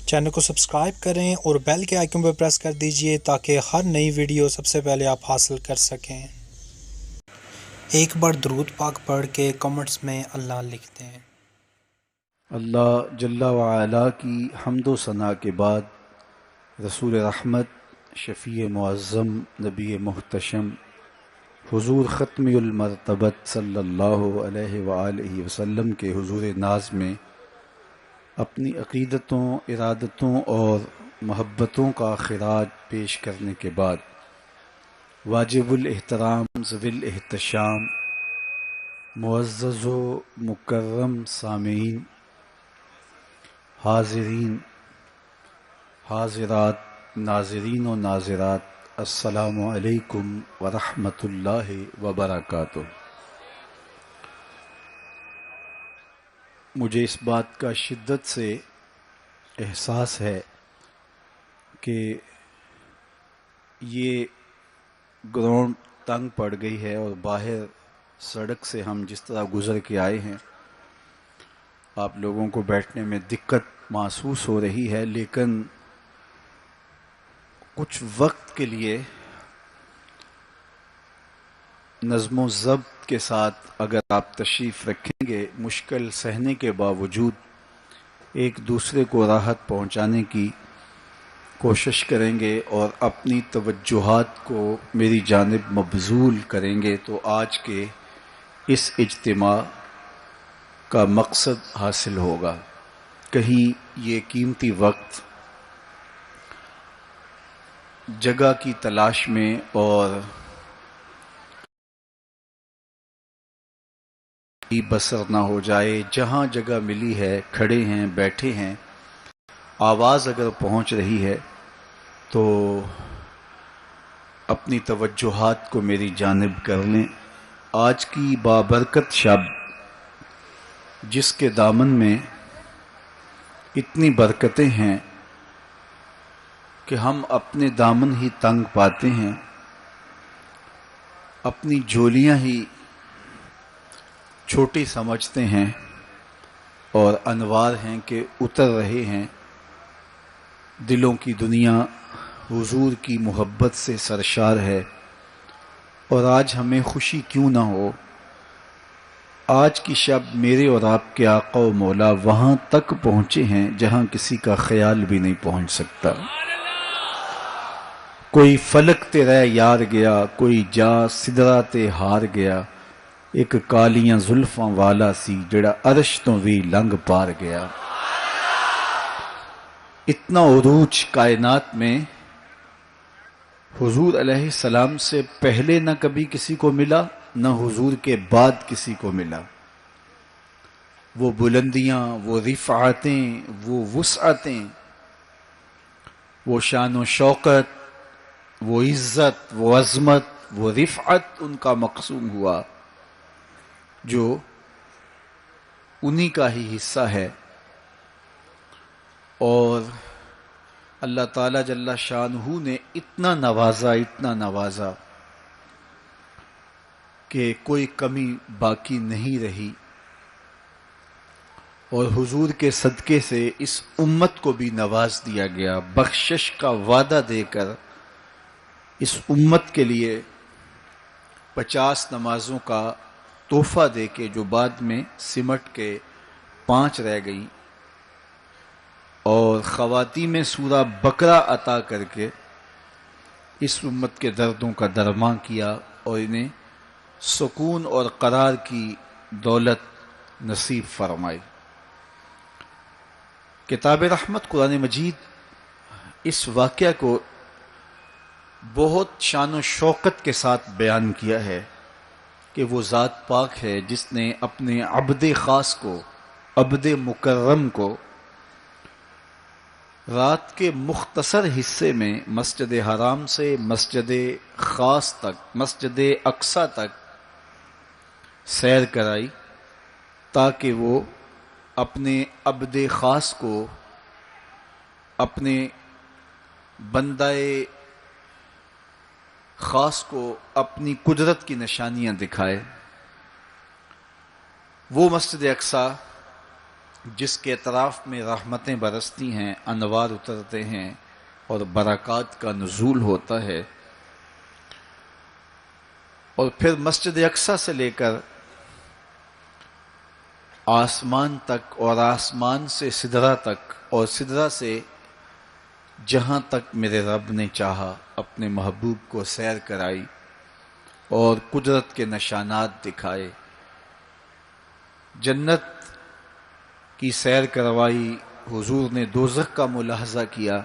Channel کو subscribe کریں اور بیل کے آئیکن پر پریس کر دیجئے تاکہ ہر نئی ویڈیو سب سے پہلے آپ حاصل کر سکیں۔ ایک بار درود پاک پڑھ کے کمنٹس میں اللہ لکھتے ہیں۔ اللہ جل وعلا کی حمد و ثنا کے بعد رسول رحمت، شفیع معظم، نبی محتشم، حضور ختم المرتبت صلی اللہ علیہ وآلہ وسلم کے حضور ناز میں اپنی عقیدتوں، ارادتوں اور محبتوں کا خراج پیش کرنے کے بعد واجب الاحترام ذوی الاحتشام معزز و مکرم سامعین، حاضرین، حاضرات، ناظرین و ناظرات، السلام علیکم ورحمۃ اللہ وبرکاتہ۔ مجھے اس بات کا شدت سے احساس ہے کہ یہ گراؤنڈ تنگ پڑ گئی ہے اور باہر سڑک سے ہم جس طرح گزر کے آئے ہیں آپ لوگوں کو بیٹھنے میں دقت محسوس ہو رہی ہے، لیکن کچھ وقت کے لیے نظم و ضبط کے ساتھ اگر آپ تشریف رکھیں گے، مشکل سہنے کے باوجود ایک دوسرے کو راحت پہنچانے کی کوشش کریں گے اور اپنی توجہات کو میری جانب مبذول کریں گے تو آج کے اس اجتماع کا مقصد حاصل ہوگا۔ کہیں یہ قیمتی وقت جگہ کی تلاش میں اور بسر نہ ہو جائے، جہاں جگہ ملی ہے کھڑے ہیں، بیٹھے ہیں، آواز اگر پہنچ رہی ہے تو اپنی توجہات کو میری جانب کر لیں۔ آج کی بابرکت شب جس کے دامن میں اتنی برکتیں ہیں کہ ہم اپنے دامن ہی تنگ پاتے ہیں، اپنی جولیاں ہی چھوٹی سمجھتے ہیں اور انوار ہیں کہ اتر رہے ہیں، دلوں کی دنیا حضور کی محبت سے سرشار ہے۔ اور آج ہمیں خوشی کیوں نہ ہو، آج کی شب میرے اور آپ کے آقا و مولا وہاں تک پہنچے ہیں جہاں کسی کا خیال بھی نہیں پہنچ سکتا۔ کوئی فلک تے رہ یار گیا، کوئی جا سدرا تے ہار گیا، ایک کالیاں زلفاں والا سی جڑا عرش تو بھی لنگ پار گیا۔ اتنا عروج کائنات میں حضور علیہ السلام سے پہلے نہ کبھی کسی کو ملا، نہ حضور کے بعد کسی کو ملا۔ وہ بلندیاں، وہ رفعتیں، وہ وسعتیں، وہ شان و شوکت، وہ عزت، وہ عظمت، وہ رفعت ان کا مقسوم ہوا جو انہی کا ہی حصہ ہے۔ اور اللہ تعالیٰ جل شانہ نے اتنا نوازا کہ کوئی کمی باقی نہیں رہی، اور حضور کے صدقے سے اس امت کو بھی نواز دیا گیا، بخشش کا وعدہ دے کر اس امت کے لیے 50 نمازوں کا تحفہ دے کے جو بعد میں سمٹ کے 5 رہ گئیں، اور خواتین میں سورہ بقرہ عطا کر کے اس امت کے دردوں کا درمان کیا اور انہیں سکون اور قرار کی دولت نصیب فرمائی۔ کتاب رحمت قرآن مجید اس واقعہ کو بہت شان و شوکت کے ساتھ بیان کیا ہے کہ وہ ذات پاک ہے جس نے اپنے عبد خاص کو، عبد مکرم کو رات کے مختصر حصے میں مسجد حرام سے مسجد خاص تک، مسجد اقصی تک سیر کرائی تاکہ وہ اپنے عبد خاص کو، اپنے بندہ خاص کو اپنی قدرت کی نشانیاں دکھائے۔ وہ مسجد اقصی جس کے اطراف میں رحمتیں برستی ہیں، انوار اترتے ہیں اور برکات کا نزول ہوتا ہے، اور پھر مسجد اقصی سے لے کر آسمان تک، اور آسمان سے سدرہ تک، اور سدرہ سے جہاں تک میرے رب نے چاہا اپنے محبوب کو سیر کرائی اور قدرت کے نشانات دکھائے، جنت کی سیر کروائی، حضور نے دوزخ کا ملاحظہ کیا،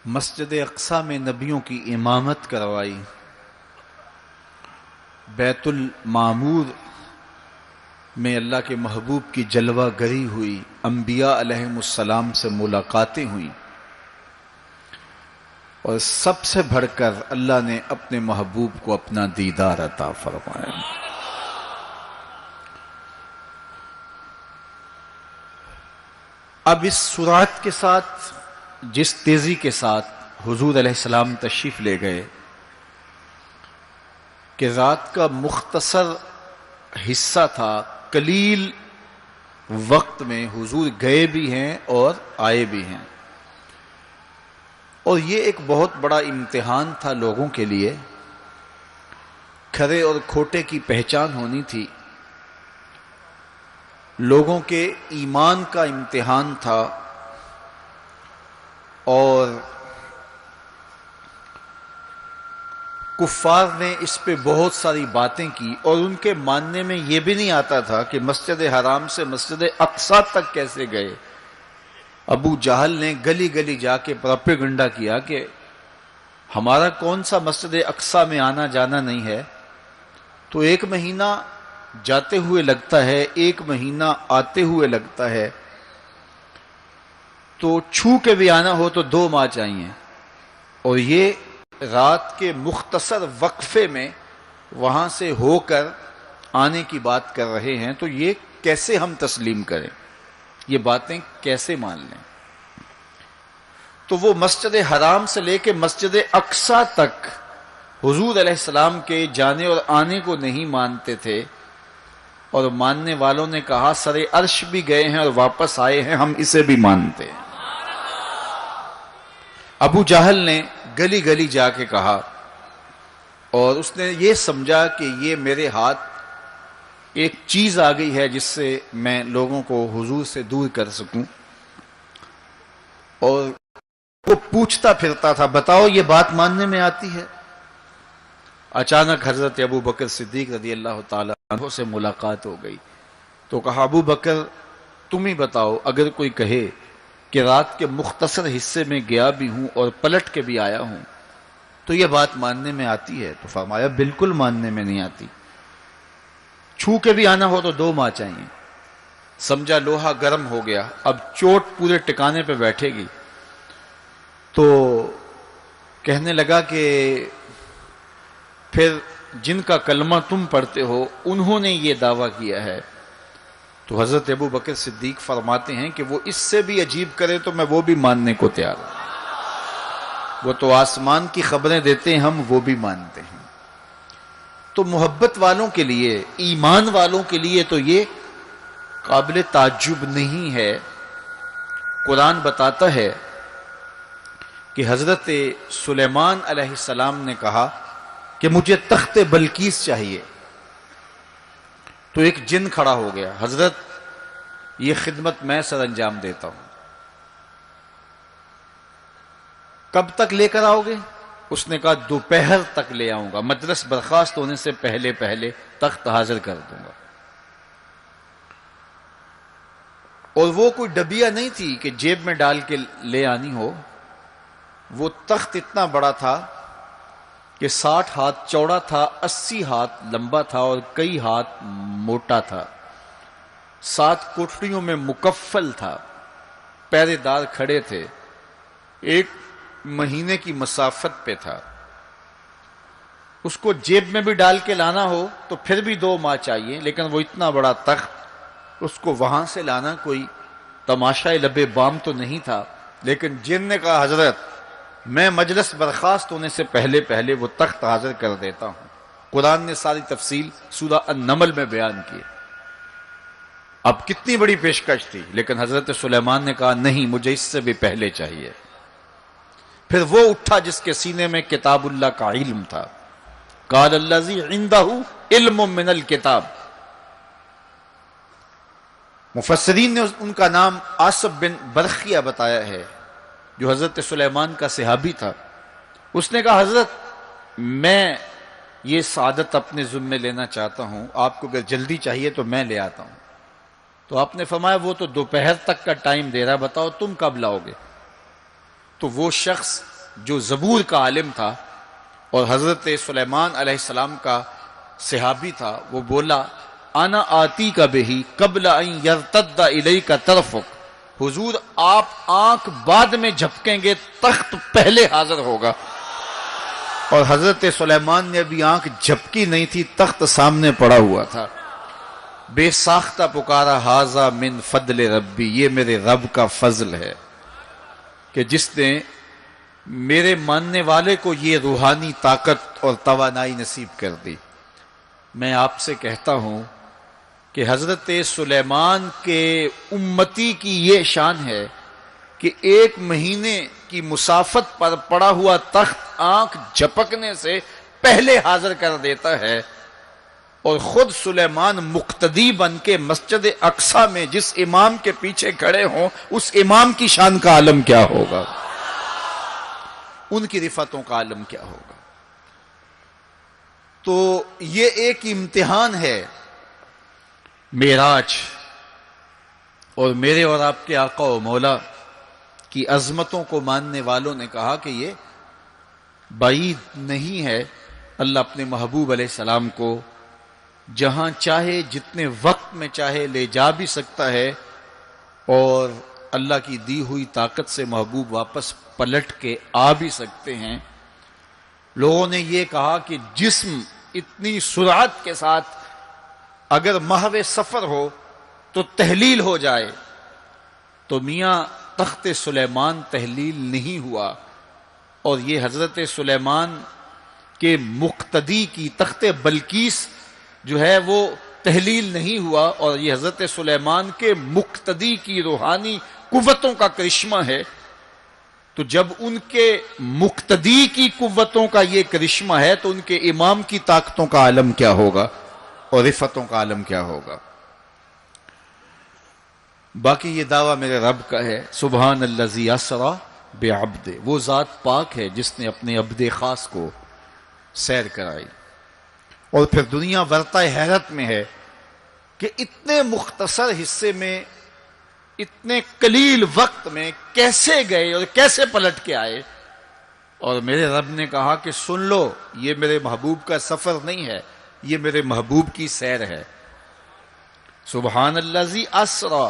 مسجد اقصی میں نبیوں کی امامت کروائی، بیت المعمور میں اللہ کے محبوب کی جلوہ گری ہوئی، انبیاء علیہم السلام سے ملاقاتیں ہوئیں، اور سب سے بڑھ کر اللہ نے اپنے محبوب کو اپنا دیدار عطا فرمایا۔ اب اس سرعت کے ساتھ، جس تیزی کے ساتھ حضور علیہ السلام تشریف لے گئے کہ رات کا مختصر حصہ تھا، قلیل وقت میں حضور گئے بھی ہیں اور آئے بھی ہیں، اور یہ ایک بہت بڑا امتحان تھا لوگوں کے لیے، کھرے اور کھوٹے کی پہچان ہونی تھی، لوگوں کے ایمان کا امتحان تھا، اور کفار نے اس پہ بہت ساری باتیں کی، اور ان کے ماننے میں یہ بھی نہیں آتا تھا کہ مسجد حرام سے مسجد اقصی تک کیسے گئے۔ ابو جہل نے گلی گلی جا کے پروپیگنڈا کیا کہ ہمارا کون سا مسجد اقصی میں آنا جانا نہیں ہے، تو 1 مہینہ جاتے ہوئے لگتا ہے، 1 مہینہ آتے ہوئے لگتا ہے، تو چھو کے بھی آنا ہو تو 2 ماہ چاہیے، اور یہ رات کے مختصر وقفے میں وہاں سے ہو کر آنے کی بات کر رہے ہیں، تو یہ کیسے ہم تسلیم کریں، یہ باتیں کیسے مان لیں؟ تو وہ مسجد حرام سے لے کے مسجد اقصی تک حضور علیہ السلام کے جانے اور آنے کو نہیں مانتے تھے، اور ماننے والوں نے کہا سر عرش بھی گئے ہیں اور واپس آئے ہیں، ہم اسے بھی مانتے ہیں۔ ابو جہل نے گلی گلی جا کے کہا، اور اس نے یہ سمجھا کہ یہ میرے ہاتھ ایک چیز آ گئی ہے جس سے میں لوگوں کو حضور سے دور کر سکوں، اور وہ پوچھتا پھرتا تھا بتاؤ یہ بات ماننے میں آتی ہے؟ اچانک حضرت ابو بکر صدیق رضی اللہ تعالیٰ عنہ سے ملاقات ہو گئی، تو کہا ابو بکر تم ہی بتاؤ، اگر کوئی کہے کہ رات کے مختصر حصے میں گیا بھی ہوں اور پلٹ کے بھی آیا ہوں تو یہ بات ماننے میں آتی ہے؟ تو فرمایا بالکل ماننے میں نہیں آتی، چھو کے بھی آنا ہو تو 2 ماہ چاہیے۔ سمجھا لوہا گرم ہو گیا، اب چوٹ پورے ٹکانے پہ بیٹھے گی، تو کہنے لگا کہ پھر جن کا کلمہ تم پڑھتے ہو انہوں نے یہ دعویٰ کیا ہے، تو حضرت ابو بکر صدیق فرماتے ہیں کہ وہ اس سے بھی عجیب کرے تو میں وہ بھی ماننے کو تیار ہوں، وہ تو آسمان کی خبریں دیتے ہیں، ہم وہ بھی مانتے ہیں۔ تو محبت والوں کے لیے، ایمان والوں کے لیے تو یہ قابل تعجب نہیں ہے۔ قرآن بتاتا ہے کہ حضرت سلیمان علیہ السلام نے کہا کہ مجھے تخت بلقیس چاہیے، تو ایک جن کھڑا ہو گیا، حضرت یہ خدمت میں سر انجام دیتا ہوں، کب تک لے کر آؤ گے؟ اس نے کہا دوپہر تک لے آؤں گا، مجلس برخاست ہونے سے پہلے پہلے تخت حاضر کر دوں گا۔ اور وہ کوئی ڈبیا نہیں تھی کہ جیب میں ڈال کے لے آنی ہو، وہ تخت اتنا بڑا تھا کہ 60 ہاتھ چوڑا تھا، 80 ہاتھ لمبا تھا اور کئی ہاتھ موٹا تھا، 7 کوٹڑیوں میں مکفل تھا، پہرے دار کھڑے تھے، 1 مہینے کی مسافت پہ تھا۔ اس کو جیب میں بھی ڈال کے لانا ہو تو پھر بھی 2 ماہ چاہیے، لیکن وہ اتنا بڑا تخت، اس کو وہاں سے لانا کوئی تماشائے لبے بام تو نہیں تھا۔ لیکن جن نے کہا حضرت میں مجلس برخاست ہونے سے پہلے پہلے وہ تخت حاضر کر دیتا ہوں۔ قرآن نے ساری تفصیل سورہ النمل میں بیان کی۔ اب کتنی بڑی پیشکش تھی، لیکن حضرت سلیمان نے کہا نہیں، مجھے اس سے بھی پہلے چاہیے۔ پھر وہ اٹھا جس کے سینے میں کتاب اللہ کا علم تھا، قال الذی عندہ علم من الکتاب۔ مفسرین نے ان کا نام آصب بن برخیہ بتایا ہے، جو حضرت سلیمان کا صحابی تھا۔ اس نے کہا حضرت میں یہ سعادت اپنے ذمے لینا چاہتا ہوں، آپ کو اگر جلدی چاہیے تو میں لے آتا ہوں۔ تو آپ نے فرمایا وہ تو دوپہر تک کا ٹائم دے رہا، بتاؤ تم کب لاؤ گے؟ تو وہ شخص جو زبور کا عالم تھا اور حضرت سلیمان علیہ السلام کا صحابی تھا، وہ بولا انا آتی کا بہی قبل ان یرتد الیک طرفک، حضور آپ آنکھ بعد میں جھپکیں گے، تخت پہلے حاضر ہوگا۔ اور حضرت سلیمان نے ابھی آنکھ جھپکی نہیں تھی، تخت سامنے پڑا ہوا تھا۔ بے ساختہ پکارا ھذا من فضل ربی، یہ میرے رب کا فضل ہے کہ جس نے میرے ماننے والے کو یہ روحانی طاقت اور توانائی نصیب کر دی۔ میں آپ سے کہتا ہوں کہ حضرت سلیمان کے امتی کی یہ شان ہے کہ 1 مہینے کی مسافت پر پڑا ہوا تخت آنکھ جھپکنے سے پہلے حاضر کر دیتا ہے، اور خود سلیمان مقتدی بن کے مسجد اقصی میں جس امام کے پیچھے کھڑے ہوں، اس امام کی شان کا عالم کیا ہوگا، ان کی رفعتوں کا عالم کیا ہوگا۔ تو یہ ایک امتحان ہے معراج، اور میرے اور آپ کے آقا و مولا کی عظمتوں کو ماننے والوں نے کہا کہ یہ بعید نہیں ہے، اللہ اپنے محبوب علیہ السلام کو جہاں چاہے جتنے وقت میں چاہے لے جا بھی سکتا ہے، اور اللہ کی دی ہوئی طاقت سے محبوب واپس پلٹ کے آ بھی سکتے ہیں۔ لوگوں نے یہ کہا کہ جسم اتنی سرعت کے ساتھ اگر محو سفر ہو تو تحلیل ہو جائے، تو میاں تخت سلیمان تحلیل نہیں ہوا، اور یہ حضرت سلیمان کے مقتدی کی تخت بلقیس جو ہے وہ تحلیل نہیں ہوا، اور یہ حضرت سلیمان کے مقتدی کی روحانی قوتوں کا کرشمہ ہے۔ تو جب ان کے مقتدی کی قوتوں کا یہ کرشمہ ہے تو ان کے امام کی طاقتوں کا عالم کیا ہوگا اور رفعتوں کا عالم کیا ہوگا۔ باقی یہ دعویٰ میرے رب کا ہے، سبحان الذی اسری بعبدہ، وہ ذات پاک ہے جس نے اپنے عبد خاص کو سیر کرائی۔ اور پھر دنیا ورطہ حیرت میں ہے کہ اتنے مختصر حصے میں، اتنے قلیل وقت میں کیسے گئے اور کیسے پلٹ کے آئے۔ اور میرے رب نے کہا کہ سن لو، یہ میرے محبوب کا سفر نہیں ہے، یہ میرے محبوب کی سیر ہے۔ سبحان الذی اسری،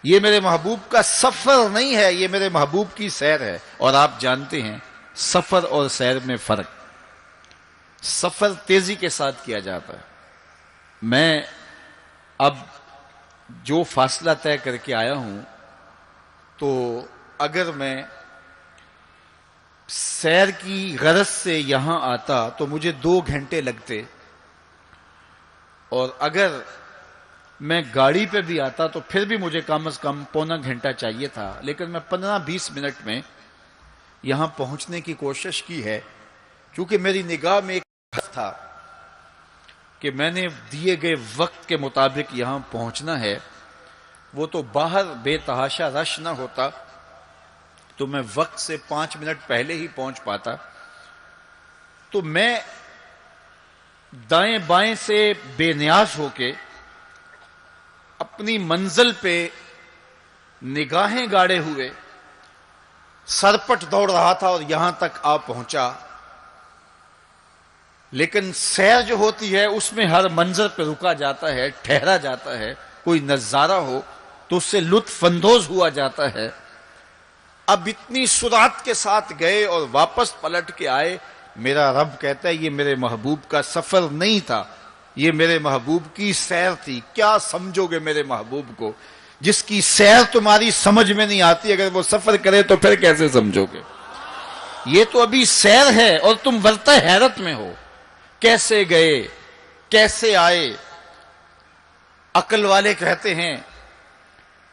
یہ میرے محبوب کا سفر نہیں ہے، یہ میرے محبوب کی سیر ہے۔ اور آپ جانتے ہیں سفر اور سیر میں فرق، سفر تیزی کے ساتھ کیا جاتا ہے۔ میں اب جو فاصلہ طے کر کے آیا ہوں، تو اگر میں سیر کی غرض سے یہاں آتا تو مجھے 2 گھنٹے لگتے، اور اگر میں گاڑی پہ بھی آتا تو پھر بھی مجھے کم از کم پونا گھنٹہ چاہیے تھا، لیکن میں 15-20 منٹ میں یہاں پہنچنے کی کوشش کی ہے، کیونکہ میری نگاہ میں ایک ہدف تھا کہ میں نے دیے گئے وقت کے مطابق یہاں پہنچنا ہے۔ وہ تو باہر بے تحاشا رش نہ ہوتا تو میں وقت سے 5 منٹ پہلے ہی پہنچ پاتا۔ تو میں دائیں بائیں سے بے نیاز ہو کے اپنی منزل پہ نگاہیں گاڑے ہوئے سرپٹ دوڑ رہا تھا اور یہاں تک آ پہنچا۔ لیکن سیر جو ہوتی ہے اس میں ہر منظر پہ رکا جاتا ہے، ٹھہرا جاتا ہے، کوئی نظارہ ہو تو اس سے لطف اندوز ہوا جاتا ہے۔ اب اتنی سرعت کے ساتھ گئے اور واپس پلٹ کے آئے، میرا رب کہتا ہے یہ میرے محبوب کا سفر نہیں تھا، یہ میرے محبوب کی سیر تھی۔ کیا سمجھو گے میرے محبوب کو؟ جس کی سیر تمہاری سمجھ میں نہیں آتی، اگر وہ سفر کرے تو پھر کیسے سمجھو گے؟ یہ تو ابھی سیر ہے اور تم ورطہ حیرت میں ہو، کیسے گئے، کیسے آئے۔ عقل والے کہتے ہیں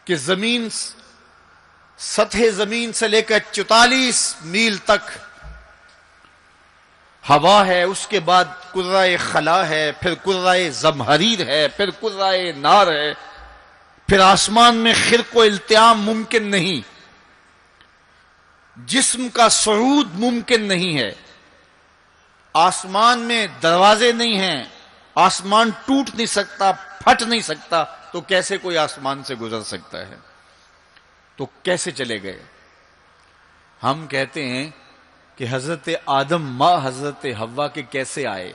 کہ زمین، سطح زمین سے لے کر 44 میل تک ہوا ہے، اس کے بعد کرۂ خلا ہے، پھر کرۂ زمہریر ہے، پھر کرۂ نار ہے، پھر آسمان میں خرق و التیام ممکن نہیں، جسم کا صعود ممکن نہیں ہے، آسمان میں دروازے نہیں ہیں، آسمان ٹوٹ نہیں سکتا، پھٹ نہیں سکتا، تو کیسے کوئی آسمان سے گزر سکتا ہے؟ تو کیسے چلے گئے؟ ہم کہتے ہیں کہ حضرت آدم ماں حضرت حوا کے کیسے آئے؟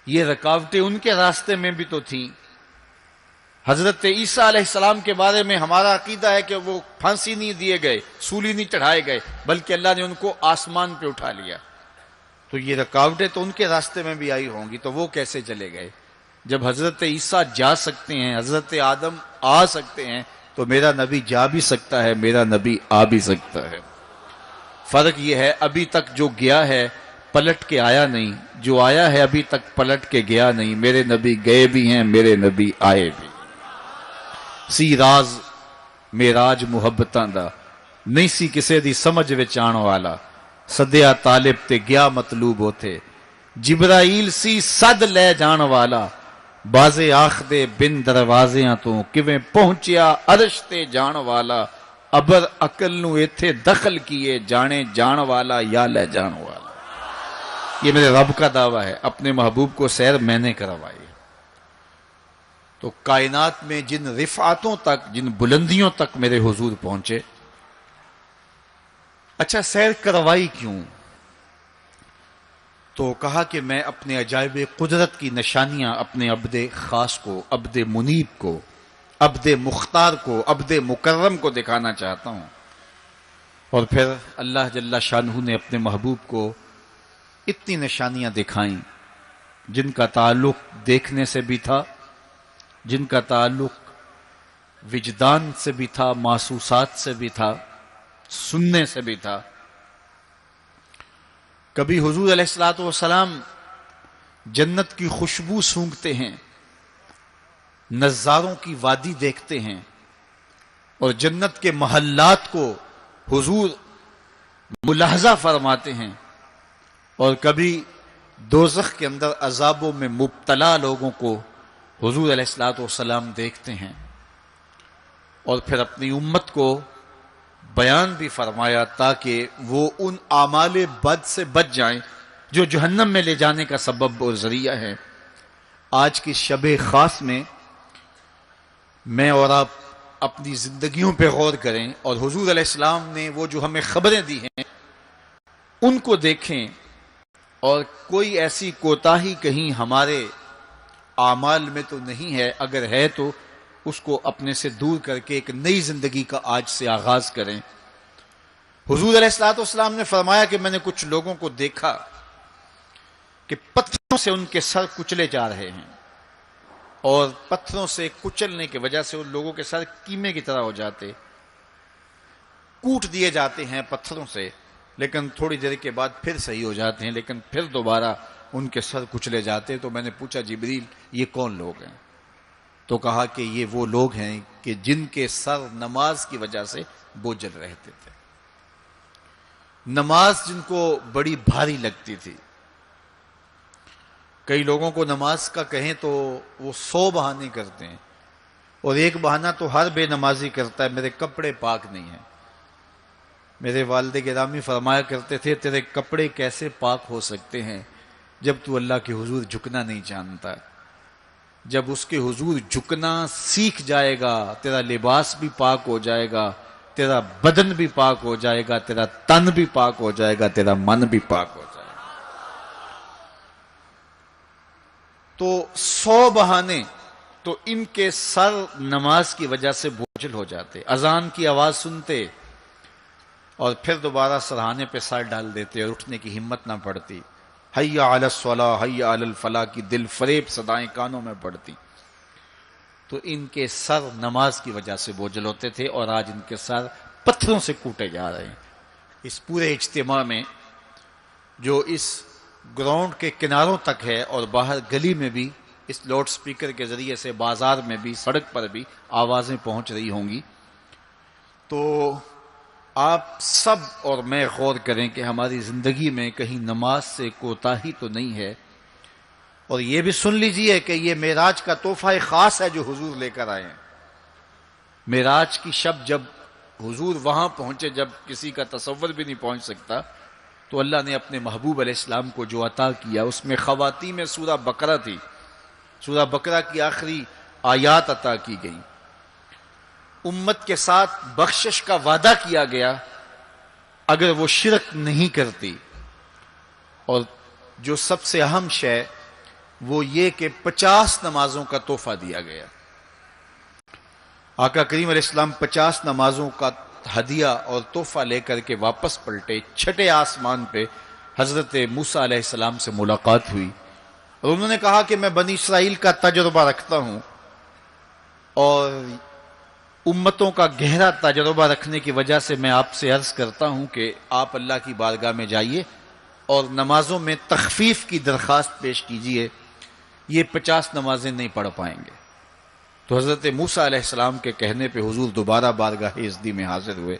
یہ رکاوٹیں ان کے راستے میں بھی تو تھیں۔ حضرت عیسیٰ علیہ السلام کے بارے میں ہمارا عقیدہ ہے کہ وہ پھانسی نہیں دیے گئے، سولی نہیں چڑھائے گئے، بلکہ اللہ نے ان کو آسمان پہ اٹھا لیا۔ تو یہ رکاوٹیں تو ان کے راستے میں بھی آئی ہوں گی، تو وہ کیسے چلے گئے؟ جب حضرت عیسیٰ جا سکتے ہیں، حضرت آدم آ سکتے ہیں، تو میرا نبی جا بھی سکتا ہے، میرا نبی آ بھی سکتا ہے۔ فرق یہ ہے ابھی تک جو گیا ہے پلٹ کے آیا نہیں، جو آیا ہے ابھی تک پلٹ کے گیا نہیں۔ میرے نبی گئے بھی ہیں، میرے نبی آئے بھی۔ سی راز میراج محبتاں دا نہیں سی کسے دی سمجھ وچ آن والا، سدیا طالب تے گیا مطلوب ہوتے، جبرائیل سی صد لے جان والا، بازے آخ دے بن دروازیاں تو کیویں پہنچیا عرش تے جان والا، ابر عقل نو ایتھے دخل کیے، جانے جان والا یا لے جان والا۔ یہ میرے رب کا دعویٰ ہے، اپنے محبوب کو سیر میں نے کروائی۔ تو کائنات میں جن رفعتوں تک، جن بلندیوں تک میرے حضور پہنچے، اچھا سیر کروائی کیوں؟ تو کہا کہ میں اپنے عجائب قدرت کی نشانیاں اپنے عبد خاص کو، عبد منیب کو، عبد مختار کو، عبد مکرم کو دکھانا چاہتا ہوں۔ اور پھر اللہ جل شانہ نے اپنے محبوب کو اتنی نشانیاں دکھائیں جن کا تعلق دیکھنے سے بھی تھا، جن کا تعلق وجدان سے بھی تھا، محسوسات سے بھی تھا، سننے سے بھی تھا۔ کبھی حضور علیہ الصلوۃ والسلام جنت کی خوشبو سونگھتے ہیں، نظاروں کی وادی دیکھتے ہیں، اور جنت کے محلات کو حضور ملاحظہ فرماتے ہیں، اور کبھی دوزخ کے اندر عذابوں میں مبتلا لوگوں کو حضور علیہ الصلوۃ والسلام دیکھتے ہیں، اور پھر اپنی امت کو بیان بھی فرمایا تاکہ وہ ان اعمال بد سے بچ جائیں جو جہنم میں لے جانے کا سبب اور ذریعہ ہے۔ آج کی شب خاص میں میں اور آپ اپنی زندگیوں پہ غور کریں، اور حضور علیہ السلام نے وہ جو ہمیں خبریں دی ہیں ان کو دیکھیں، اور کوئی ایسی کوتاہی کہیں ہمارے اعمال میں تو نہیں ہے، اگر ہے تو اس کو اپنے سے دور کر کے ایک نئی زندگی کا آج سے آغاز کریں۔ حضور علیہ الصلوۃ والسلام نے فرمایا کہ میں نے کچھ لوگوں کو دیکھا کہ پتھروں سے ان کے سر کچلے جا رہے ہیں، اور پتھروں سے کچلنے کی وجہ سے ان لوگوں کے سر کیمے کی طرح ہو جاتے، کوٹ دیے جاتے ہیں پتھروں سے، لیکن تھوڑی دیر کے بعد پھر صحیح ہو جاتے ہیں، لیکن پھر دوبارہ ان کے سر کچلے جاتے۔ تو میں نے پوچھا جبریل یہ کون لوگ ہیں؟ تو کہا کہ یہ وہ لوگ ہیں کہ جن کے سر نماز کی وجہ سے بوجھل رہتے تھے، نماز جن کو بڑی بھاری لگتی تھی۔ کئی لوگوں کو نماز کا کہیں تو وہ 100 بہانے کرتے ہیں، اور ایک بہانہ تو ہر بے نمازی کرتا ہے، میرے کپڑے پاک نہیں ہیں۔ میرے والد گرامی فرمایا کرتے تھے تیرے کپڑے کیسے پاک ہو سکتے ہیں جب تو اللہ کے حضور جھکنا نہیں جانتا؟ جب اس کے حضور جھکنا سیکھ جائے گا تیرا لباس بھی پاک ہو جائے گا، تیرا بدن بھی پاک ہو جائے گا، تیرا تن بھی پاک ہو جائے گا، تیرا من بھی پاک ہو جائے گا۔ تو 100 بہانے، تو ان کے سر نماز کی وجہ سے بوجھل ہو جاتے، اذان کی آواز سنتے اور پھر دوبارہ سرہانے پہ سر ڈال دیتے اور اٹھنے کی ہمت نہ پڑتی۔ حی علی الصلاۃ حی علی الفلاح کی دل فریب صدائیں کانوں میں پڑتی۔ تو ان کے سر نماز کی وجہ سے بوجھل ہوتے تھے، اور آج ان کے سر پتھروں سے کوٹے جا رہے ہیں۔ اس پورے اجتماع میں جو اس گراؤنڈ کے کناروں تک ہے اور باہر گلی میں بھی اس لاؤڈ سپیکر کے ذریعے سے بازار میں بھی سڑک پر بھی آوازیں پہنچ رہی ہوں گی، تو آپ سب اور میں غور کریں کہ ہماری زندگی میں کہیں نماز سے کوتاہی تو نہیں ہے، اور یہ بھی سن لیجئے کہ یہ معراج کا تحفہ خاص ہے جو حضور لے کر آئے ہیں۔ معراج کی شب جب حضور وہاں پہنچے، جب کسی کا تصور بھی نہیں پہنچ سکتا، تو اللہ نے اپنے محبوب علیہ السلام کو جو عطا کیا اس میں خواتین میں سورہ بقرہ تھی، سورہ بقرہ کی آخری آیات عطا کی گئی، امت کے ساتھ بخشش کا وعدہ کیا گیا اگر وہ شرک نہیں کرتی، اور جو سب سے اہم شے وہ یہ کہ 50 نمازوں کا تحفہ دیا گیا۔ آقا کریم علیہ السلام 50 نمازوں کا ہدیہ اور تحفہ لے کر کے واپس پلٹے، چھٹے آسمان پہ حضرت موسیٰ علیہ السلام سے ملاقات ہوئی، اور انہوں نے کہا کہ میں بنی اسرائیل کا تجربہ رکھتا ہوں، اور امتوں کا گہرا تجربہ رکھنے کی وجہ سے میں آپ سے عرض کرتا ہوں کہ آپ اللہ کی بارگاہ میں جائیے اور نمازوں میں تخفیف کی درخواست پیش کیجئے، یہ 50 نمازیں نہیں پڑھ پائیں گے۔ تو حضرت موسیٰ علیہ السلام کے کہنے پہ حضور دوبارہ بارگاہ عزدی میں حاضر ہوئے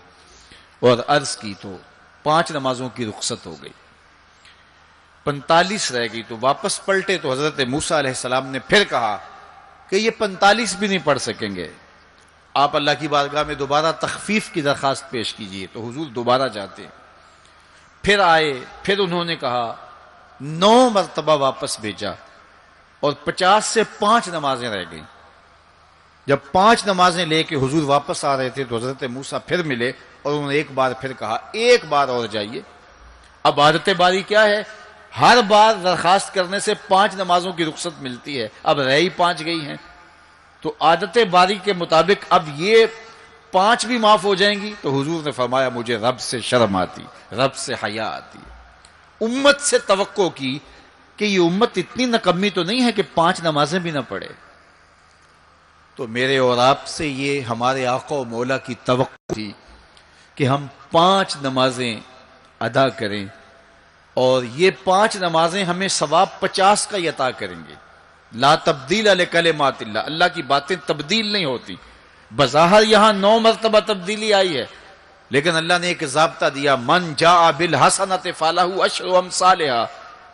اور عرض کی، تو 5 نمازوں کی رخصت ہو گئی، 45 رہ گئی، تو واپس پلٹے تو حضرت موسیٰ علیہ السلام نے پھر کہا کہ یہ 45 بھی نہیں پڑھ سکیں گے، آپ اللہ کی بارگاہ میں دوبارہ تخفیف کی درخواست پیش کیجئے۔ تو حضور دوبارہ جاتے ہیں، پھر آئے، پھر انہوں نے کہا، 9 مرتبہ واپس بھیجا، اور 50 سے 5 نمازیں رہ گئیں۔ جب 5 نمازیں لے کے حضور واپس آ رہے تھے تو حضرت موسیٰ پھر ملے، اور انہوں نے ایک بار پھر کہا، ایک بار اور جائیے۔ اب عادت باری کیا ہے، ہر بار درخواست کرنے سے 5 نمازوں کی رخصت ملتی ہے، اب رہ ہی 5 گئی ہیں، تو عادت باری کے مطابق اب یہ 5 بھی معاف ہو جائیں گی۔ تو حضور نے فرمایا، مجھے رب سے شرم آتی، رب سے حیا آتی۔ امت سے توقع کی کہ یہ امت اتنی نکمی تو نہیں ہے کہ 5 نمازیں بھی نہ پڑھے۔ تو میرے اور آپ سے یہ ہمارے آقا و مولا کی توقع تھی کہ ہم 5 نمازیں ادا کریں، اور یہ 5 نمازیں ہمیں ثواب 50 کا ہی عطا کریں گے۔ لا تبدیل لکلمات اللہ، اللہ کی باتیں تبدیل نہیں ہوتی۔ بظاہر یہاں 9 مرتبہ تبدیلی آئی ہے، لیکن اللہ نے ایک ضابطہ دیا، من جاء بالحسنۃ فلہ عشر امثالھا،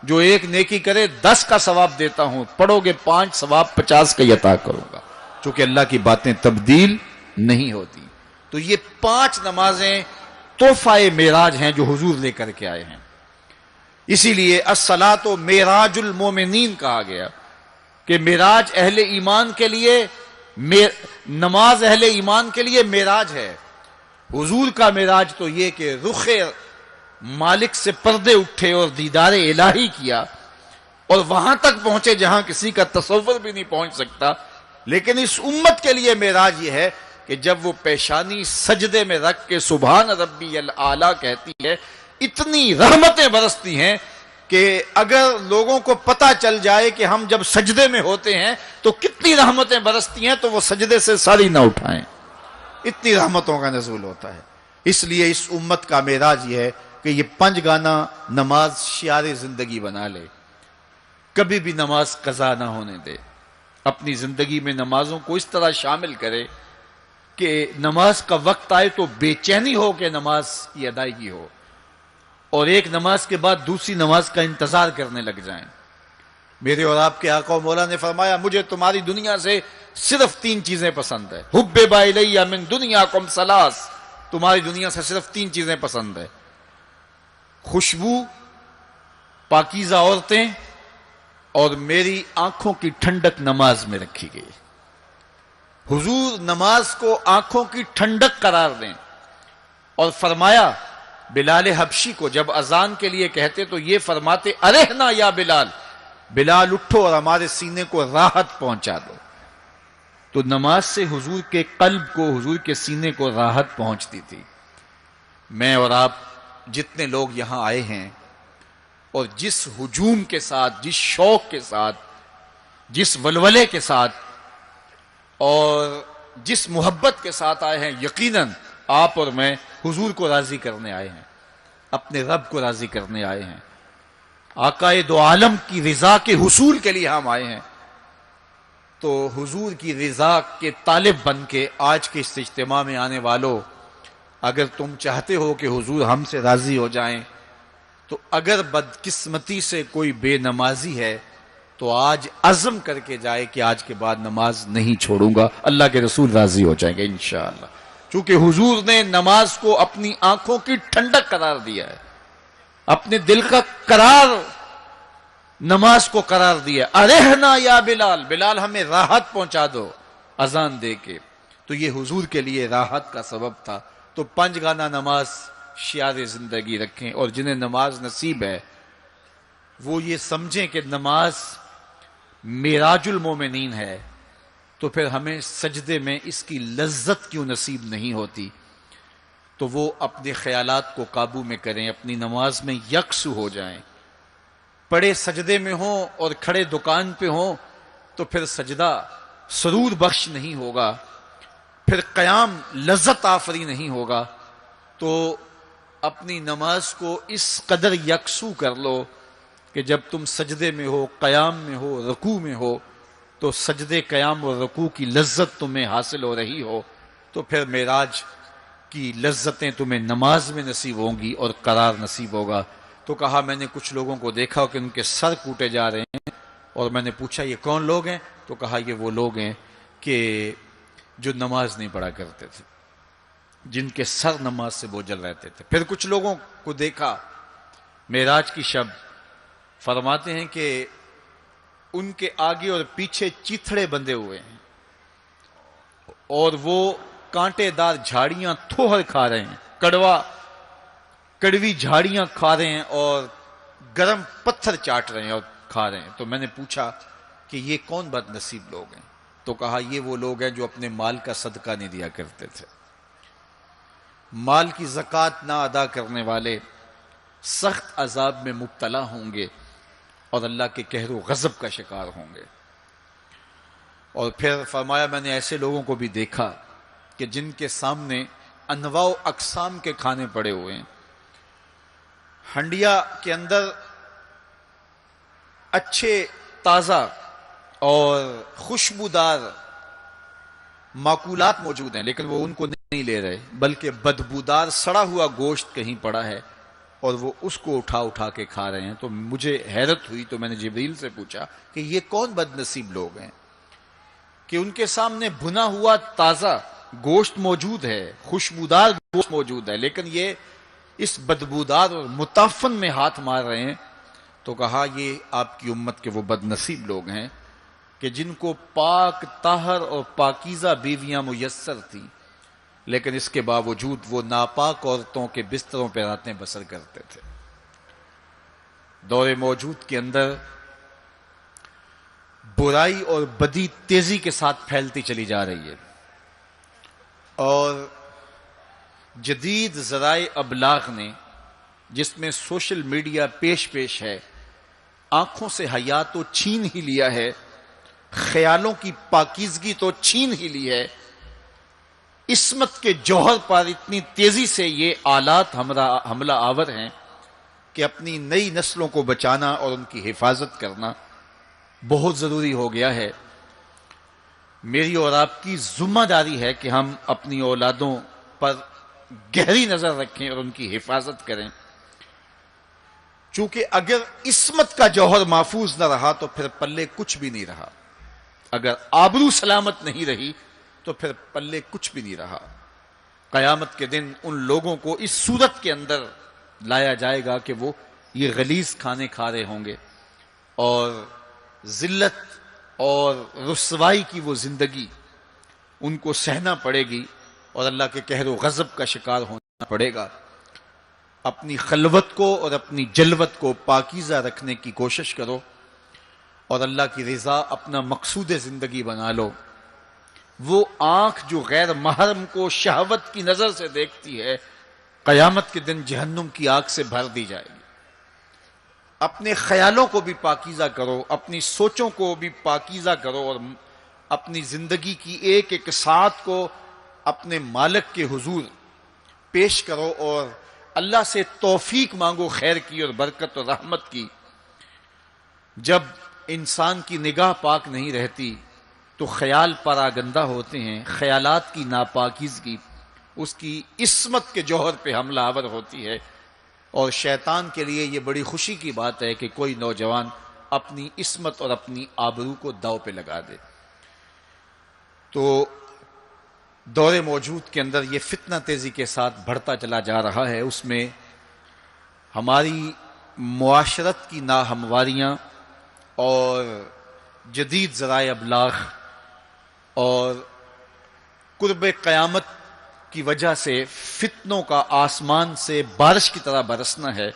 جو ایک نیکی کرے 10 کا ثواب دیتا ہوں، پڑھو گے 5 ثواب 50 کا ہی عطا کروں گا، چونکہ اللہ کی باتیں تبدیل نہیں ہوتی۔ تو یہ 5 نمازیں تحفہ معراج ہیں جو حضور لے کر کے آئے ہیں، اسی لیے الصلاۃ معراج المومنین کہا گیا کہ معراج اہل ایمان کے لیے، نماز اہل ایمان کے لیے معراج ہے۔ حضور کا معراج تو یہ کہ رخ مالک سے پردے اٹھے اور دیدار الہی کیا، اور وہاں تک پہنچے جہاں کسی کا تصور بھی نہیں پہنچ سکتا۔ لیکن اس امت کے لیے معراج یہ ہے کہ جب وہ پیشانی سجدے میں رکھ کے سبحان ربی الاعلیٰ کہتی ہے، اتنی رحمتیں برستی ہیں کہ اگر لوگوں کو پتہ چل جائے کہ ہم جب سجدے میں ہوتے ہیں تو کتنی رحمتیں برستی ہیں، تو وہ سجدے سے ساری نہ اٹھائیں، اتنی رحمتوں کا نزول ہوتا ہے۔ اس لیے اس امت کا معراج یہ ہے کہ یہ 5 گانا نماز شعار زندگی بنا لے، کبھی بھی نماز قضا نہ ہونے دے، اپنی زندگی میں نمازوں کو اس طرح شامل کرے کہ نماز کا وقت آئے تو بے چینی ہو کہ نماز کی ادائیگی ہو، اور ایک نماز کے بعد دوسری نماز کا انتظار کرنے لگ جائیں۔ میرے اور آپ کے آقا و مولا نے فرمایا، مجھے تمہاری دنیا سے صرف 3 چیزیں پسند ہے، حبب الی من دنیاکم ثلاث، تمہاری دنیا سے صرف 3 چیزیں پسند ہے، خوشبو، پاکیزہ عورتیں، اور میری آنکھوں کی ٹھنڈک نماز میں رکھی گئی۔ حضور نماز کو آنکھوں کی ٹھنڈک قرار دیں، اور فرمایا بلال حبشی کو جب اذان کے لیے کہتے تو یہ فرماتے، ارحنا یا بلال، بلال اٹھو اور ہمارے سینے کو راحت پہنچا دو۔ تو نماز سے حضور کے قلب کو، حضور کے سینے کو راحت پہنچتی تھی۔ میں اور آپ جتنے لوگ یہاں آئے ہیں، اور جس ہجوم کے ساتھ، جس شوق کے ساتھ، جس ولولے کے ساتھ اور جس محبت کے ساتھ آئے ہیں، یقیناً آپ اور میں حضور کو راضی کرنے آئے ہیں، اپنے رب کو راضی کرنے آئے ہیں، آقا دو عالم کی رضا کے حصول کے لیے ہم آئے ہیں۔ تو حضور کی رضا کے طالب بن کے آج کے اس اجتماع میں آنے والوں، اگر تم چاہتے ہو کہ حضور ہم سے راضی ہو جائیں، تو اگر بدقسمتی سے کوئی بے نمازی ہے تو آج عزم کر کے جائے کہ آج کے بعد نماز نہیں چھوڑوں گا، اللہ کے رسول راضی ہو جائیں گے انشاءاللہ، چونکہ حضور نے نماز کو اپنی آنکھوں کی ٹھنڈک قرار دیا ہے، اپنے دل کا قرار نماز کو قرار دیا۔ ارحنا یا بلال، بلال ہمیں راحت پہنچا دو اذان دے کے، تو یہ حضور کے لیے راحت کا سبب تھا۔ تو 5 گانا نماز شعار زندگی رکھیں، اور جنہیں نماز نصیب ہے وہ یہ سمجھیں کہ نماز معراج المومنین ہے، تو پھر ہمیں سجدے میں اس کی لذت کیوں نصیب نہیں ہوتی؟ تو وہ اپنے خیالات کو قابو میں کریں، اپنی نماز میں یکسو ہو جائیں، پڑے سجدے میں ہوں اور کھڑے دکان پہ ہوں تو پھر سجدہ سرور بخش نہیں ہوگا، پھر قیام لذت آفری نہیں ہوگا۔ تو اپنی نماز کو اس قدر یکسو کر لو کہ جب تم سجدے میں ہو، قیام میں ہو، رکوع میں ہو، تو سجدے، قیام اور رکوع کی لذت تمہیں حاصل ہو رہی ہو، تو پھر معراج کی لذتیں تمہیں نماز میں نصیب ہوں گی اور قرار نصیب ہوگا۔ تو کہا میں نے کچھ لوگوں کو دیکھا کہ ان کے سر کوٹے جا رہے ہیں، اور میں نے پوچھا یہ کون لوگ ہیں؟ تو کہا یہ وہ لوگ ہیں کہ جو نماز نہیں پڑھا کرتے تھے، جن کے سر نماز سے بوجھل رہتے تھے۔ پھر کچھ لوگوں کو دیکھا معراج کی شب، فرماتے ہیں کہ ان کے آگے اور پیچھے چیتھڑے بندھے ہوئے ہیں، اور وہ کانٹے دار جھاڑیاں تھوہر کھا رہے ہیں، کڑوی جھاڑیاں کھا رہے ہیں، اور گرم پتھر چاٹ رہے ہیں اور کھا رہے ہیں۔ تو میں نے پوچھا کہ یہ کون بد نصیب لوگ ہیں؟ تو کہا یہ وہ لوگ ہیں جو اپنے مال کا صدقہ نہیں دیا کرتے تھے، مال کی زکوٰۃ نہ ادا کرنے والے سخت عذاب میں مبتلا ہوں گے اور اللہ کے قہر و غضب کا شکار ہوں گے۔ اور پھر فرمایا میں نے ایسے لوگوں کو بھی دیکھا کہ جن کے سامنے انواع و اقسام کے کھانے پڑے ہوئے ہیں، ہنڈیا کے اندر اچھے تازہ اور خوشبودار ماکولات موجود ہیں، لیکن وہ ان کو نہیں لے رہے، بلکہ بدبودار سڑا ہوا گوشت کہیں پڑا ہے اور وہ اس کو اٹھا کے کھا رہے ہیں۔ تو مجھے حیرت ہوئی، تو میں نے جبریل سے پوچھا کہ یہ کون بد نصیب لوگ ہیں کہ ان کے سامنے بھنا ہوا تازہ گوشت موجود ہے، خوشبودار گوشت موجود ہے، لیکن یہ اس بدبودار اور متعفن میں ہاتھ مار رہے ہیں۔ تو کہا یہ آپ کی امت کے وہ بد نصیب لوگ ہیں کہ جن کو پاک طاہر اور پاکیزہ بیویاں میسر تھیں، لیکن اس کے باوجود وہ ناپاک عورتوں کے بستروں پہ راتیں بسر کرتے تھے۔ دور موجود کے اندر برائی اور بدی تیزی کے ساتھ پھیلتی چلی جا رہی ہے، اور جدید ذرائع ابلاغ نے، جس میں سوشل میڈیا پیش ہے، آنکھوں سے حیا تو چھین ہی لیا ہے، خیالوں کی پاکیزگی تو چھین ہی لی ہے، عصمت کے جوہر پر اتنی تیزی سے یہ آلات حملہ آور ہیں کہ اپنی نئی نسلوں کو بچانا اور ان کی حفاظت کرنا بہت ضروری ہو گیا ہے۔ میری اور آپ کی ذمہ داری ہے کہ ہم اپنی اولادوں پر گہری نظر رکھیں اور ان کی حفاظت کریں، چونکہ اگر عصمت کا جوہر محفوظ نہ رہا تو پھر پلے کچھ بھی نہیں رہا، اگر آبرو سلامت نہیں رہی تو پھر پلے کچھ بھی نہیں رہا۔ قیامت کے دن ان لوگوں کو اس صورت کے اندر لایا جائے گا کہ وہ یہ غلیظ کھانے کھا رہے ہوں گے، اور ذلت اور رسوائی کی وہ زندگی ان کو سہنا پڑے گی، اور اللہ کے قہر و غضب کا شکار ہونا پڑے گا۔ اپنی خلوت کو اور اپنی جلوت کو پاکیزہ رکھنے کی کوشش کرو، اور اللہ کی رضا اپنا مقصود زندگی بنا لو۔ وہ آنکھ جو غیر محرم کو شہوت کی نظر سے دیکھتی ہے، قیامت کے دن جہنم کی آگ سے بھر دی جائے گی۔ اپنے خیالوں کو بھی پاکیزہ کرو، اپنی سوچوں کو بھی پاکیزہ کرو، اور اپنی زندگی کی ایک ایک ساعت کو اپنے مالک کے حضور پیش کرو، اور اللہ سے توفیق مانگو خیر کی اور برکت اور رحمت کی۔ جب انسان کی نگاہ پاک نہیں رہتی تو خیال پراگندہ ہوتے ہیں، خیالات کی ناپاکیزگی اس کی عصمت کے جوہر پہ حملہ آور ہوتی ہے، اور شیطان کے لیے یہ بڑی خوشی کی بات ہے کہ کوئی نوجوان اپنی عصمت اور اپنی آبرو کو داؤ پہ لگا دے۔ تو دور موجود کے اندر یہ فتنہ تیزی کے ساتھ بڑھتا چلا جا رہا ہے، اس میں ہماری معاشرت کی ناہمواریاں اور جدید ذرائع ابلاغ اور قرب قیامت کی وجہ سے فتنوں کا آسمان سے بارش کی طرح برسنا ہے،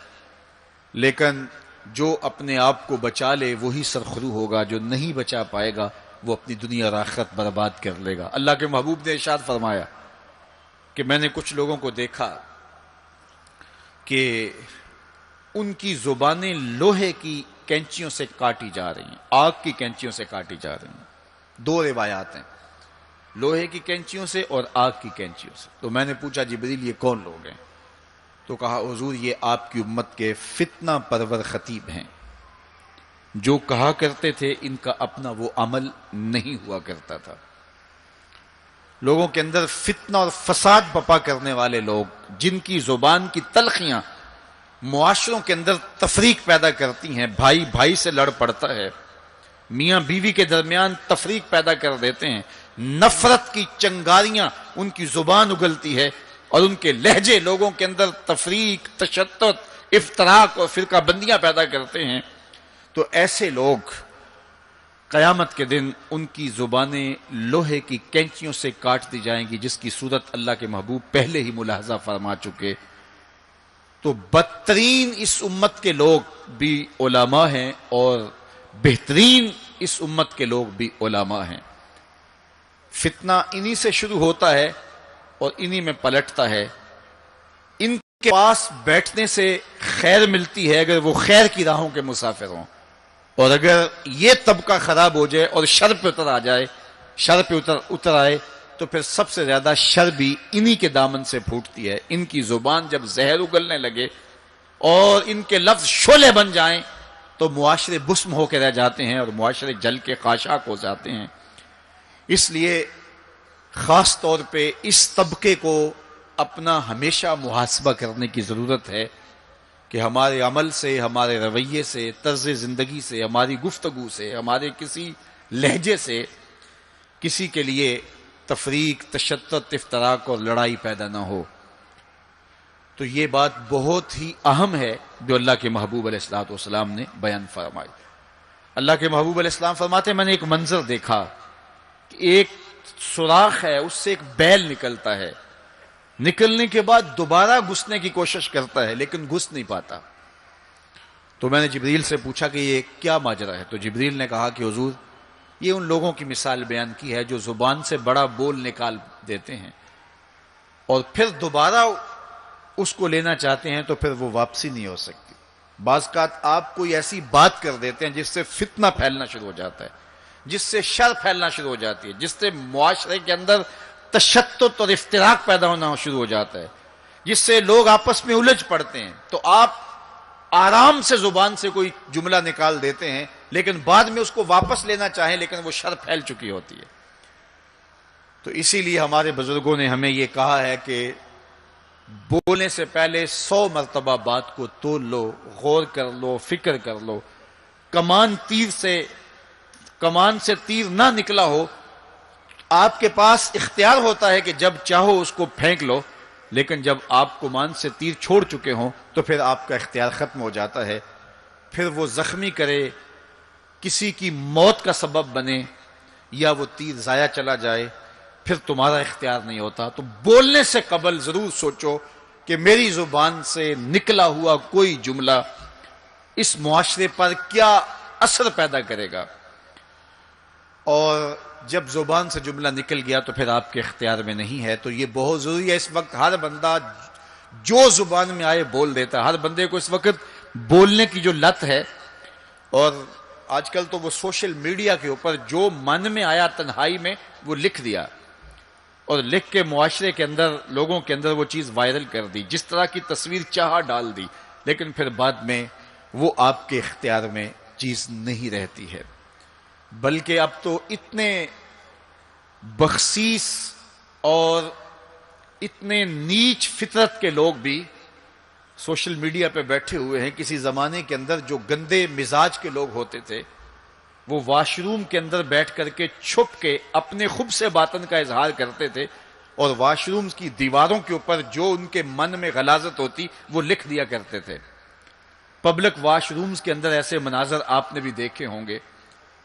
لیکن جو اپنے آپ کو بچا لے وہی سرخرو ہوگا، جو نہیں بچا پائے گا وہ اپنی دنیا اور آخرت برباد کر لے گا۔ اللہ کے محبوب نے ارشاد فرمایا کہ میں نے کچھ لوگوں کو دیکھا کہ ان کی زبانیں لوہے کی کینچیوں سے کاٹی جا رہی ہیں، آگ کی کینچیوں سے کاٹی جا رہی ہیں۔ دو روایات ہیں، لوہے کی کینچیوں سے اور آگ کی کینچیوں سے۔ تو میں نے پوچھا جبریل یہ کون لوگ ہیں؟ تو کہا حضور یہ آپ کی امت کے فتنہ پرور خطیب ہیں، جو کہا کرتے تھے ان کا اپنا وہ عمل نہیں ہوا کرتا تھا۔ لوگوں کے اندر فتنہ اور فساد بپا کرنے والے لوگ، جن کی زبان کی تلخیاں معاشروں کے اندر تفریق پیدا کرتی ہیں، بھائی بھائی سے لڑ پڑتا ہے، میاں بیوی کے درمیان تفریق پیدا کر دیتے ہیں، نفرت کی چنگاریاں ان کی زبان اگلتی ہے، اور ان کے لہجے لوگوں کے اندر تفریق، تشدد، افتراق اور فرقہ بندیاں پیدا کرتے ہیں۔ تو ایسے لوگ قیامت کے دن ان کی زبانیں لوہے کی کینچیوں سے کاٹ دی جائیں گی، جس کی صورت اللہ کے محبوب پہلے ہی ملاحظہ فرما چکے۔ تو بدترین اس امت کے لوگ بھی علماء ہیں، اور بہترین اس امت کے لوگ بھی علماء ہیں۔ فتنہ انہی سے شروع ہوتا ہے اور انہی میں پلٹتا ہے۔ ان کے پاس بیٹھنے سے خیر ملتی ہے اگر وہ خیر کی راہوں کے مسافر ہوں، اور اگر یہ طبقہ خراب ہو جائے اور شر پہ اتر آ جائے، شر پہ اتر آئے، تو پھر سب سے زیادہ شر بھی انہی کے دامن سے پھوٹتی ہے۔ ان کی زبان جب زہر اگلنے لگے اور ان کے لفظ شعلے بن جائیں تو معاشرے بسم ہو کے رہ جاتے ہیں اور معاشرے جل کے خاشاک ہو جاتے ہیں۔ اس لیے خاص طور پہ اس طبقے کو اپنا ہمیشہ محاسبہ کرنے کی ضرورت ہے کہ ہمارے عمل سے، ہمارے رویے سے، طرز زندگی سے، ہماری گفتگو سے، ہمارے کسی لہجے سے کسی کے لیے تفریق، تشدد، افتراق اور لڑائی پیدا نہ ہو۔ تو یہ بات بہت ہی اہم ہے جو اللہ کے محبوب علیہ الصلوۃ والسلام نے بیان فرمائی۔ اللہ کے محبوب علیہ السلام فرماتے ہیں میں نے ایک منظر دیکھا کہ ایک سوراخ ہے، اس سے ایک بیل نکلتا ہے، نکلنے کے بعد دوبارہ گھسنے کی کوشش کرتا ہے لیکن گھس نہیں پاتا۔ تو میں نے جبریل سے پوچھا کہ یہ کیا ماجرا ہے؟ تو جبریل نے کہا کہ حضور یہ ان لوگوں کی مثال بیان کی ہے جو زبان سے بڑا بول نکال دیتے ہیں اور پھر دوبارہ اس کو لینا چاہتے ہیں تو پھر وہ واپسی نہیں ہو سکتی۔ بعض اوقات آپ کوئی ایسی بات کر دیتے ہیں جس سے فتنہ پھیلنا شروع ہو جاتا ہے، جس سے شر پھیلنا شروع ہو جاتی ہے، جس سے معاشرے کے اندر تشدد اور افتراق پیدا ہونا شروع ہو جاتا ہے، جس سے لوگ آپس میں الجھ پڑتے ہیں۔ تو آپ آرام سے زبان سے کوئی جملہ نکال دیتے ہیں لیکن بعد میں اس کو واپس لینا چاہیں لیکن وہ شر پھیل چکی ہوتی ہے۔ تو اسی لیے ہمارے بزرگوں نے ہمیں یہ کہا ہے کہ بولنے سے پہلے 100 مرتبہ بات کو تول لو، غور کر لو، فکر کر لو۔ کمان سے تیر نہ نکلا ہو، آپ کے پاس اختیار ہوتا ہے کہ جب چاہو اس کو پھینک لو، لیکن جب آپ کمان سے تیر چھوڑ چکے ہوں تو پھر آپ کا اختیار ختم ہو جاتا ہے۔ پھر وہ زخمی کرے، کسی کی موت کا سبب بنے، یا وہ تیر ضائع چلا جائے، پھر تمہارا اختیار نہیں ہوتا۔ تو بولنے سے قبل ضرور سوچو کہ میری زبان سے نکلا ہوا کوئی جملہ اس معاشرے پر کیا اثر پیدا کرے گا، اور جب زبان سے جملہ نکل گیا تو پھر آپ کے اختیار میں نہیں ہے۔ تو یہ بہت ضروری ہے۔ اس وقت ہر بندہ جو زبان میں آئے بول دیتا ہے، ہر بندے کو اس وقت بولنے کی جو لت ہے، اور آج کل تو وہ سوشل میڈیا کے اوپر جو من میں آیا تنہائی میں وہ لکھ دیا، اور لکھ کے معاشرے کے اندر لوگوں کے اندر وہ چیز وائرل کر دی، جس طرح کی تصویر چاہا ڈال دی، لیکن پھر بعد میں وہ آپ کے اختیار میں چیز نہیں رہتی ہے۔ بلکہ اب تو اتنے بخسیس اور اتنے نیچ فطرت کے لوگ بھی سوشل میڈیا پہ بیٹھے ہوئے ہیں. کسی زمانے کے اندر جو گندے مزاج کے لوگ ہوتے تھے وہ واش روم کے اندر بیٹھ کر کے چھپ کے اپنے خب سے باطن کا اظہار کرتے تھے اور واش روم کی دیواروں کے اوپر جو ان کے من میں غلاظت ہوتی وہ لکھ دیا کرتے تھے. پبلک واش رومز کے اندر ایسے مناظر آپ نے بھی دیکھے ہوں گے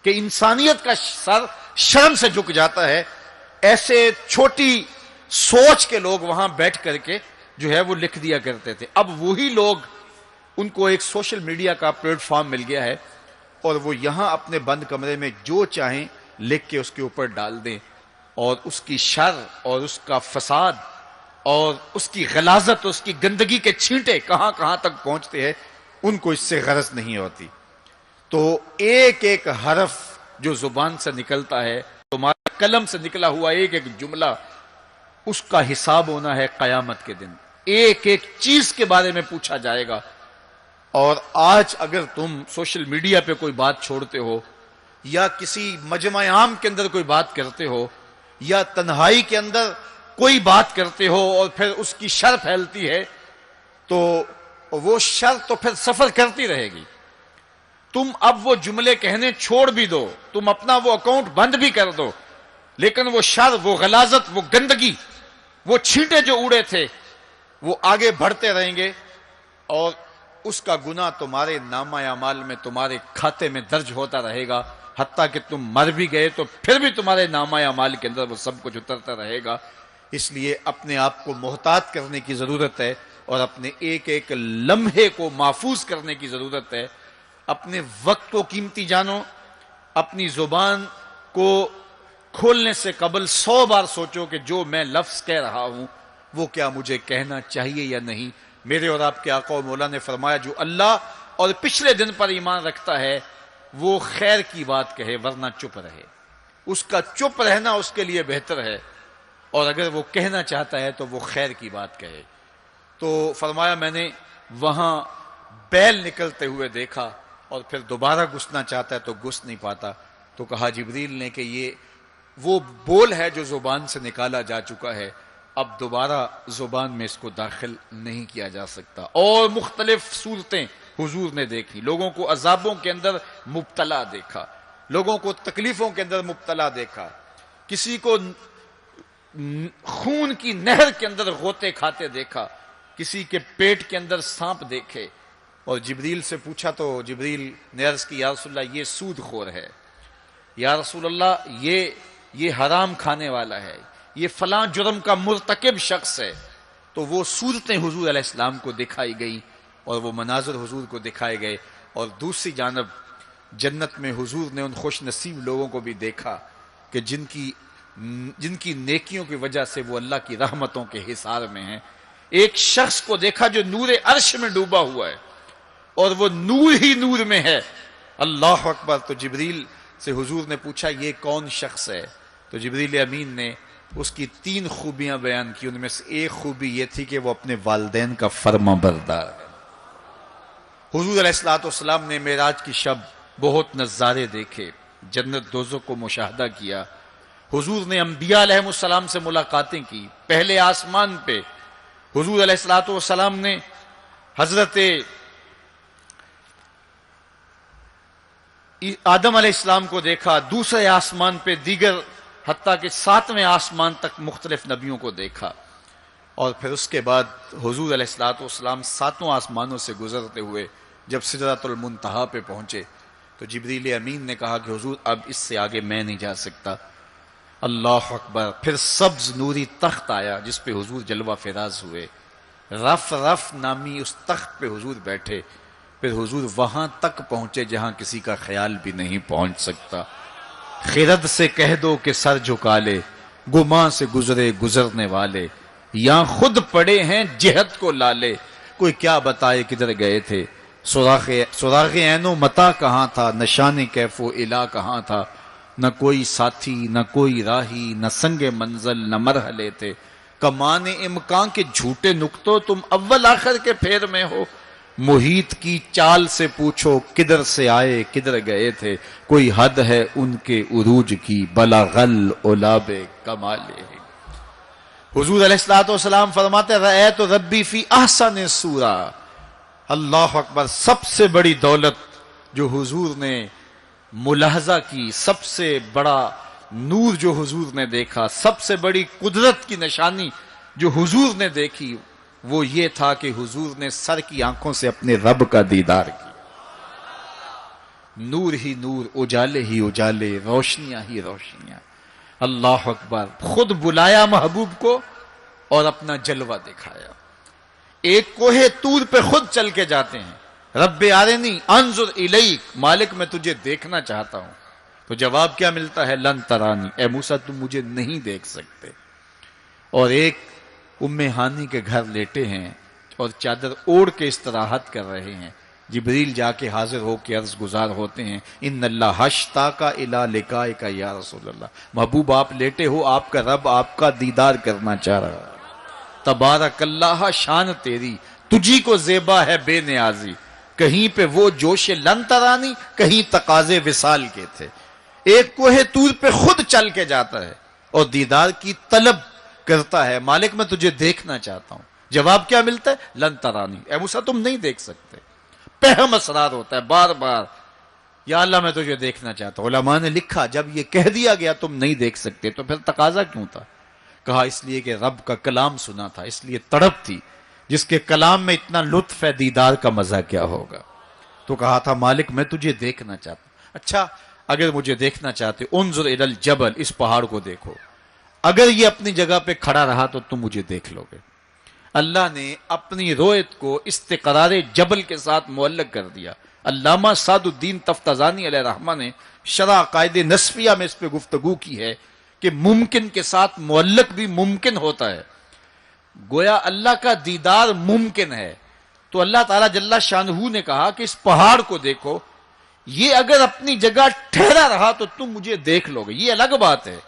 کہ انسانیت کا سر شرم سے جھک جاتا ہے. ایسے چھوٹی سوچ کے لوگ وہاں بیٹھ کر کے جو ہے وہ لکھ دیا کرتے تھے. اب وہی لوگ، ان کو ایک سوشل میڈیا کا پلیٹ فارم مل گیا ہے اور وہ یہاں اپنے بند کمرے میں جو چاہیں لکھ کے اس کے اوپر ڈال دیں، اور اس کی شر اور اس کا فساد اور اس کی غلاظت، اس کی گندگی کے چھینٹے کہاں کہاں تک پہنچتے ہیں ان کو اس سے غرض نہیں ہوتی. تو ایک ایک حرف جو زبان سے نکلتا ہے، تمہارے قلم سے نکلا ہوا ایک ایک جملہ، اس کا حساب ہونا ہے قیامت کے دن. ایک ایک چیز کے بارے میں پوچھا جائے گا. اور آج اگر تم سوشل میڈیا پہ کوئی بات چھوڑتے ہو یا کسی مجمع عام کے اندر کوئی بات کرتے ہو یا تنہائی کے اندر کوئی بات کرتے ہو اور پھر اس کی شر پھیلتی ہے، تو وہ شر تو پھر سفر کرتی رہے گی. تم اب وہ جملے کہنے چھوڑ بھی دو، تم اپنا وہ اکاؤنٹ بند بھی کر دو، لیکن وہ شر، وہ غلاظت، وہ گندگی، وہ چھینٹے جو اڑے تھے وہ آگے بڑھتے رہیں گے اور اس کا گناہ تمہارے نامہ اعمال میں، تمہارے کھاتے میں درج ہوتا رہے گا. حتیٰ کہ تم مر بھی گئے تو پھر بھی تمہارے نامہ اعمال کے اندر وہ سب کچھ اترتا رہے گا. اس لیے اپنے آپ کو محتاط کرنے کی ضرورت ہے اور اپنے ایک ایک لمحے کو محفوظ کرنے کی ضرورت ہے. اپنے وقت کو قیمتی جانو. اپنی زبان کو کھولنے سے قبل 100 بار سوچو کہ جو میں لفظ کہہ رہا ہوں وہ کیا مجھے کہنا چاہیے یا نہیں. میرے اور آپ کے آقا و مولا نے فرمایا جو اللہ اور پچھلے دن پر ایمان رکھتا ہے وہ خیر کی بات کہے ورنہ چپ رہے. اس کا چپ رہنا اس کے لیے بہتر ہے، اور اگر وہ کہنا چاہتا ہے تو وہ خیر کی بات کہے. تو فرمایا میں نے وہاں بیل نکلتے ہوئے دیکھا اور پھر دوبارہ گھسنا چاہتا ہے تو گھس نہیں پاتا. تو کہا جبریل نے کہ یہ وہ بول ہے جو زبان سے نکالا جا چکا ہے، اب دوبارہ زبان میں اس کو داخل نہیں کیا جا سکتا. اور مختلف صورتیں حضور نے دیکھی. لوگوں کو عذابوں کے اندر مبتلا دیکھا، لوگوں کو تکلیفوں کے اندر مبتلا دیکھا، کسی کو خون کی نہر کے اندر غوطے کھاتے دیکھا، کسی کے پیٹ کے اندر سانپ دیکھے. اور جبریل سے پوچھا تو جبریل نے عرض کی یا رسول اللہ یہ سود خور ہے، یا رسول اللہ یہ حرام کھانے والا ہے، یہ فلاں جرم کا مرتکب شخص ہے. تو وہ صورتیں حضور علیہ السلام کو دکھائی گئی اور وہ مناظر حضور کو دکھائے گئے. اور دوسری جانب جنت میں حضور نے ان خوش نصیب لوگوں کو بھی دیکھا کہ جن کی نیکیوں کی وجہ سے وہ اللہ کی رحمتوں کے حصار میں ہیں. ایک شخص کو دیکھا جو نور عرش میں ڈوبا ہوا ہے اور وہ نور ہی نور میں ہے. اللہ اکبر. تو جبریل سے حضور نے پوچھا یہ کون شخص ہے؟ تو جبریل امین نے اس کی 3 خوبیاں بیان کی. ان میں سے ایک خوبی یہ تھی کہ وہ اپنے والدین کا فرما بردار ہے. حضور علیہ السلام نے معراج کی شب بہت نظارے دیکھے، جنت دوزخ کو مشاہدہ کیا. حضور نے انبیاء علیہ السلام سے ملاقاتیں کی. پہلے آسمان پہ حضور علیہ السلام نے حضرت آدم علیہ السلام کو دیکھا. دوسرے آسمان پہ دیگر حتیٰ کہ 7ویں آسمان تک مختلف نبیوں کو دیکھا. اور پھر اس کے بعد حضور علیہ السلام 7 آسمانوں سے گزرتے ہوئے جب سدرۃ المنتہا پہ پہنچے تو جبریل امین نے کہا کہ حضور اب اس سے آگے میں نہیں جا سکتا. اللہ اکبر. پھر سبز نوری تخت آیا جس پہ حضور جلوہ فراز ہوئے. رف نامی اس تخت پہ حضور بیٹھے. پھر حضور وہاں تک پہنچے جہاں کسی کا خیال بھی نہیں پہنچ سکتا. خرد سے کہہ دو کہ سر جھکا لے، گماں سے گزرے گزرنے والے، یہاں خود پڑے ہیں جہت کو لالے، کوئی کیا بتائے کدھر گئے تھے. سراغ عین و متا کہاں تھا، نشان کیف و الا کہاں تھا. نہ کوئی ساتھی نہ کوئی راہی، نہ سنگ منزل نہ مرحلے تھے. کمان امکان کے جھوٹے نکتوں تم اول آخر کے پھیر میں ہو. محیط کی چال سے پوچھو کدھر سے آئے کدھر گئے تھے، کوئی حد ہے ان کے عروج کی، بلغل اولاب کمالے۔ حضور علیہ الصلوۃ والسلام فرماتے رأیت ربی فی احسن صورہ، اللہ اکبر، سب سے بڑی دولت جو حضور نے ملاحظہ کی، سب سے بڑا نور جو حضور نے دیکھا، سب سے بڑی قدرت کی نشانی جو حضور نے دیکھی، وہ یہ تھا کہ حضور نے سر کی آنکھوں سے اپنے رب کا دیدار کیا۔ نور ہی نور، اجالے ہی اجالے، روشنیاں ہی روشنیاں۔ اللہ اکبر، خود بلایا محبوب کو اور اپنا جلوہ دکھایا۔ ایک کوہ طور پہ خود چل کے جاتے ہیں، رب ارنی انظر الیک، مالک میں تجھے دیکھنا چاہتا ہوں۔ تو جواب کیا ملتا ہے؟ لن ترانی، اے موسیٰ تم مجھے نہیں دیکھ سکتے۔ اور ایک ام ہانی کے گھر لیٹے ہیں اور چادر اوڑھ کے استراحت کر رہے ہیں، جبریل جا کے حاضر ہو کے عرض گزار ہوتے ہیں، ان اللہ اشتاق الی لقائک یا رسول اللہ، محبوب آپ لیٹے ہو، آپ کا رب آپ کا دیدار کرنا چاہ رہا ہے۔ تبارک اللہ، شان تیری، تجھی کو زیبا ہے بے نیازی۔ کہیں پہ وہ جوش لن ترانی، کہیں تقاضے وصال کے تھے۔ ایک کوہ طور پہ خود چل کے جاتا ہے اور دیدار کی طلب کرتا ہے، مالک میں تجھے دیکھنا چاہتا ہوں۔ جواب کیا ملتا ہے؟ لن ترانی، اے موسیٰ تم نہیں دیکھ سکتے۔ پہم اسرار ہوتا ہے بار بار، یا اللہ میں تجھے دیکھنا چاہتا ہوں۔ علماء نے لکھا جب یہ کہہ دیا گیا تم نہیں دیکھ سکتے تو پھر تقاضا کیوں تھا؟ کہا اس لیے کہ رب کا کلام سنا تھا، اس لیے تڑپ تھی، جس کے کلام میں اتنا لطف ہے دیدار کا مزہ کیا ہوگا۔ تو کہا تھا مالک میں تجھے دیکھنا چاہتا ہوں۔ اچھا اگر مجھے دیکھنا چاہتے انظر الی الجبل، اس پہاڑ کو دیکھو، اگر یہ اپنی جگہ پہ کھڑا رہا تو تم مجھے دیکھ لو گے۔ اللہ نے اپنی رویت کو استقرار جبل کے ساتھ معلق کر دیا۔ علامہ سعد الدین تفتزانی علیہ رحمہ نے شرح قائد نصفیہ میں اس پہ گفتگو کی ہے کہ ممکن کے ساتھ معلق بھی ممکن ہوتا ہے۔ گویا اللہ کا دیدار ممکن ہے، تو اللہ تعالیٰ جل شانہ نے کہا کہ اس پہاڑ کو دیکھو، یہ اگر اپنی جگہ ٹھہرا رہا تو تم مجھے دیکھ لو گے۔ یہ الگ بات ہے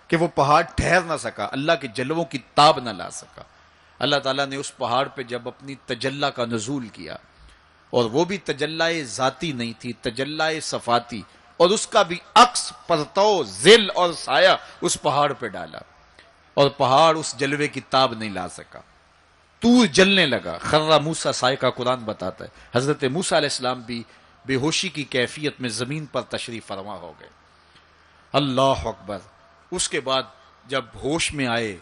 کہ وہ پہاڑ ٹھہر نہ سکا، اللہ کے جلووں کی تاب نہ لا سکا۔ اللہ تعالیٰ نے اس پہاڑ پہ جب اپنی تجلی کا نزول کیا، اور وہ بھی تجلی ذاتی نہیں تھی، تجلی صفاتی، اور اس کا بھی عکس، پرتو، ظل اور سایہ اس پہاڑ پہ ڈالا، اور پہاڑ اس جلوے کی تاب نہیں لا سکا۔ طور جلنے لگا، خر موسیٰ سائے کا قرآن بتاتا ہے۔ حضرت موسیٰ علیہ السلام بھی بے ہوشی کی کیفیت میں زمین پر تشریف فرما ہو گئے۔ اللہ اکبر۔ اس کے بعد جب ہوش میں آئے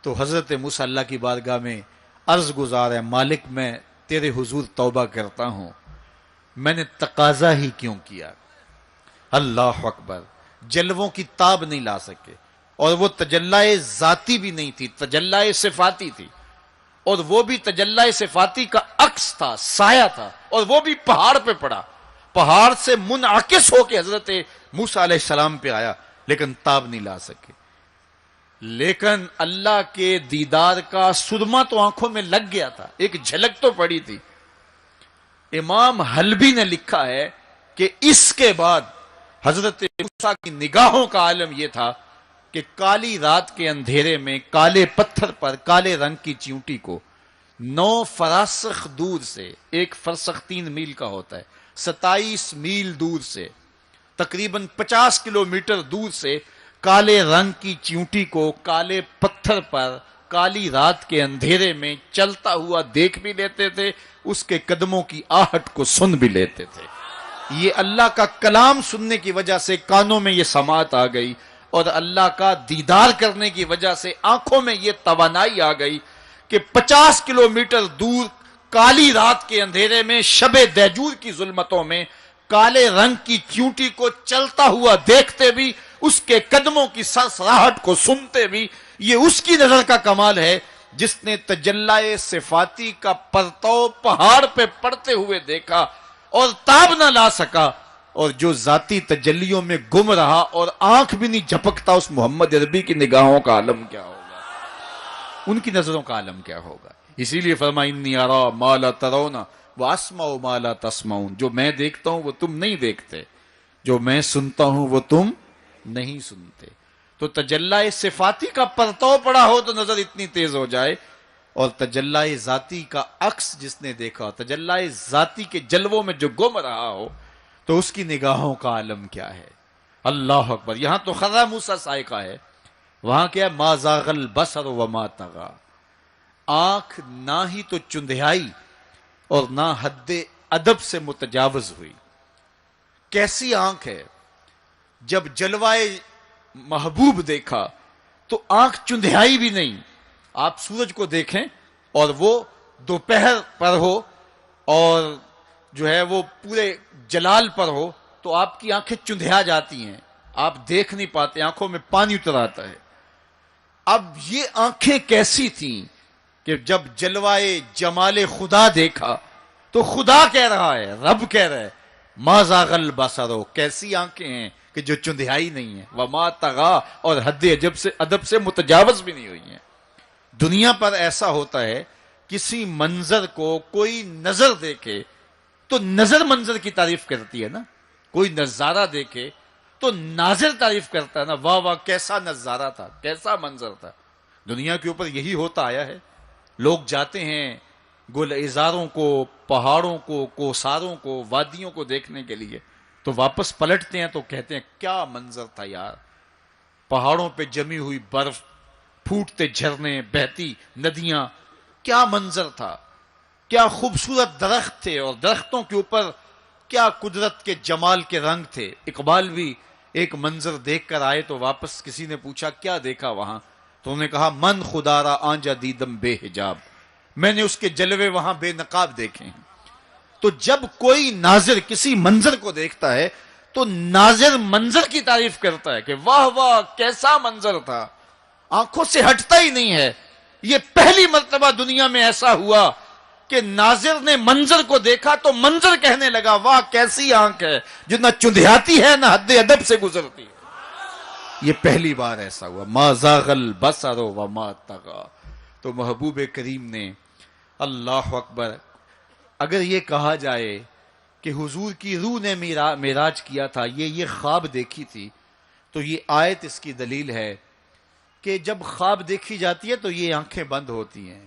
تو حضرت موسیٰ اللہ کی بارگاہ میں عرض گزار ہے، مالک میں تیرے حضور توبہ کرتا ہوں، میں نے تقاضا ہی کیوں کیا۔ اللہ اکبر۔ جلووں کی تاب نہیں لا سکے، اور وہ تجلی ذاتی بھی نہیں تھی، تجلی صفاتی تھی، اور وہ بھی تجلی صفاتی کا عکس تھا، سایہ تھا، اور وہ بھی پہاڑ پہ پڑا، پہاڑ سے منعکس ہو کے حضرت موسیٰ علیہ السلام پہ آیا، لیکن تاب نہیں لا سکے۔ لیکن اللہ کے دیدار کا سرما تو آنکھوں میں لگ گیا تھا، ایک جھلک تو پڑی تھی۔ امام حلبی نے لکھا ہے کہ اس کے بعد حضرت موسیٰ کی نگاہوں کا عالم یہ تھا کہ کالی رات کے اندھیرے میں کالے پتھر پر کالے رنگ کی چیونٹی کو 9 فراسخ دور سے، ایک فرسخ 3 میل کا ہوتا ہے، 27 میل دور سے، تقریباً 50 کلومیٹر دور سے کالے رنگ کی چیونٹی کو کالے پتھر پر کالی رات کے اندھیرے میں چلتا ہوا دیکھ بھی لیتے تھے، اس کے قدموں کی آہٹ کو سن بھی لیتے تھے۔ یہ اللہ کا کلام سننے کی وجہ سے کانوں میں یہ سماعت آ گئی، اور اللہ کا دیدار کرنے کی وجہ سے آنکھوں میں یہ توانائی آ گئی کہ 50 کلومیٹر دور کالی رات کے اندھیرے میں، شب دیجور کی ظلمتوں میں، کالے رنگ کی چیونٹی کو چلتا ہوا دیکھتے بھی، اس کے قدموں کی سرسراہٹ کو سنتے بھی۔ یہ اس کی نظر کا کمال ہے جس نے تجلی صفاتی کا پرتو پہاڑ پہ پڑتے ہوئے دیکھا اور تاب نہ لا سکا، اور جو ذاتی تجلیوں میں گم رہا اور آنکھ بھی نہیں جھپکتا، اس محمد عربی کی نگاہوں کا عالم کیا ہوگا، ان کی نظروں کا عالم کیا ہوگا۔ اسی لیے فرمایا انی ارا ما لا ترون واسمع ما لا تسمعون، جو میں دیکھتا ہوں وہ تم نہیں دیکھتے، جو میں سنتا ہوں وہ تم نہیں سنتے۔ تو تجلی صفاتی کا پرتو پڑا ہو تو نظر اتنی تیز ہو جائے اور تجلی ذاتی کا عکس جس نے دیکھا، تجلی ذاتی کے جلووں میں جو گم رہا ہو، تو اس کی نگاہوں کا عالم کیا ہے؟ اللہ اکبر. یہاں تو خضا موسیٰ صاعقہ ہے، وہاں کیا ہے؟ ما زاغ البصر وما طغی. آنکھ نہ ہی تو چندھیائی اور نہ حد ادب سے متجاوز ہوئی. کیسی آنکھ ہے؟ جب جلوائے محبوب دیکھا تو آنکھ چندھیائی بھی نہیں. آپ سورج کو دیکھیں اور وہ دوپہر پر ہو اور جو ہے وہ پورے جلال پر ہو تو آپ کی آنکھیں چندھیا جاتی ہیں، آپ دیکھ نہیں پاتے، آنکھوں میں پانی اتر آتا ہے. اب یہ آنکھیں کیسی تھیں کہ جب جلوائے جمال خدا دیکھا تو خدا کہہ رہا ہے، رب کہہ رہا ہے ما زاغ البصر. کیسی آنکھیں ہیں کہ جو چندھیائی نہیں ہیں، وما طغی، اور حد ادب سے متجاوز بھی نہیں ہوئی ہیں. دنیا پر ایسا ہوتا ہے، کسی منظر کو کوئی نظر دیکھے تو نظر منظر کی تعریف کرتی ہے نا. کوئی نظارہ دیکھے تو ناظر تعریف کرتا ہے نا، واہ واہ کیسا نظارہ تھا، کیسا منظر تھا. دنیا کے اوپر یہی ہوتا آیا ہے. لوگ جاتے ہیں گلزاروں کو، پہاڑوں کو، کوساروں کو، وادیوں کو دیکھنے کے لیے، تو واپس پلٹتے ہیں تو کہتے ہیں کیا منظر تھا یار. پہاڑوں پہ جمی ہوئی برف، پھوٹتے جھرنے، بہتی ندیاں، کیا منظر تھا. کیا خوبصورت درخت تھے، اور درختوں کے اوپر کیا قدرت کے جمال کے رنگ تھے. اقبال بھی ایک منظر دیکھ کر آئے تو واپس کسی نے پوچھا کیا دیکھا وہاں، تو انہوں نے کہا من خدا را آنجا دیدم بے حجاب. میں نے اس کے جلوے وہاں بے نقاب دیکھے ہیں. تو جب کوئی ناظر کسی منظر کو دیکھتا ہے تو ناظر منظر کی تعریف کرتا ہے کہ واہ واہ کیسا منظر تھا، آنکھوں سے ہٹتا ہی نہیں ہے. یہ پہلی مرتبہ دنیا میں ایسا ہوا کہ ناظر نے منظر کو دیکھا تو منظر کہنے لگا واہ کیسی آنکھ ہے جو نہ چندھیاتی ہے نہ حد ادب سے گزرتی ہے. یہ پہلی بار ایسا ہوا. ما زاغ البصر وما طغی. تو محبوب کریم نے، اللہ اکبر، اگر یہ کہا جائے کہ حضور کی روح نے معراج کیا تھا، یہ خواب دیکھی تھی، تو یہ آیت اس کی دلیل ہے کہ جب خواب دیکھی جاتی ہے تو یہ آنکھیں بند ہوتی ہیں.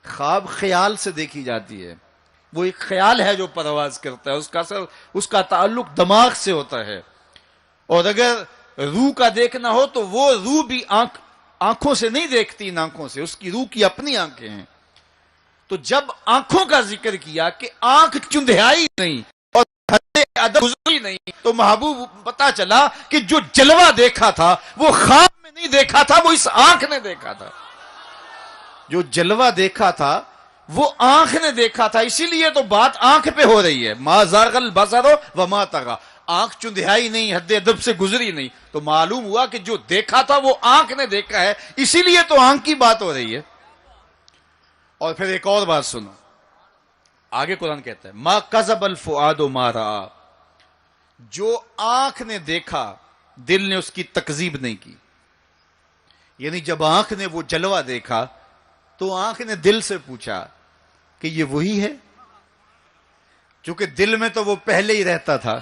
خواب خیال سے دیکھی جاتی ہے، وہ ایک خیال ہے جو پرواز کرتا ہے، اس کا تعلق دماغ سے ہوتا ہے. اور اگر روح کا دیکھنا ہو تو وہ روح بھی آنکھوں سے نہیں دیکھتی، ان آنکھوں سے، اس کی روح کی اپنی آنکھیں ہیں. تو جب آنکھوں کا ذکر کیا کہ آنکھ چندھیائی نہیں اور حد ادب گزری نہیں، تو محبوب پتا چلا کہ جو جلوہ دیکھا تھا وہ خواب میں نہیں دیکھا تھا، وہ اس آنکھ نے دیکھا تھا. جو جلوہ دیکھا تھا وہ آنکھ نے دیکھا تھا. اسی لیے تو بات آنکھ پہ ہو رہی ہے. ما زاغ البصر وما طغی. آنکھ چندھیائی نہیں، حد ادب سے گزری نہیں، تو معلوم ہوا کہ جو دیکھا تھا وہ آنکھ نے دیکھا ہے، اسی لیے تو آنکھ کی بات ہو رہی ہے. اور پھر ایک اور بات سنو، آگے قرآن کہتا ہے ما کذب الفؤاد ما رأى. جو آنکھ نے دیکھا دل نے اس کی تکذیب نہیں کی. یعنی جب آنکھ نے وہ جلوہ دیکھا تو آنکھ نے دل سے پوچھا کہ یہ وہی ہے، چونکہ دل میں تو وہ پہلے ہی رہتا تھا،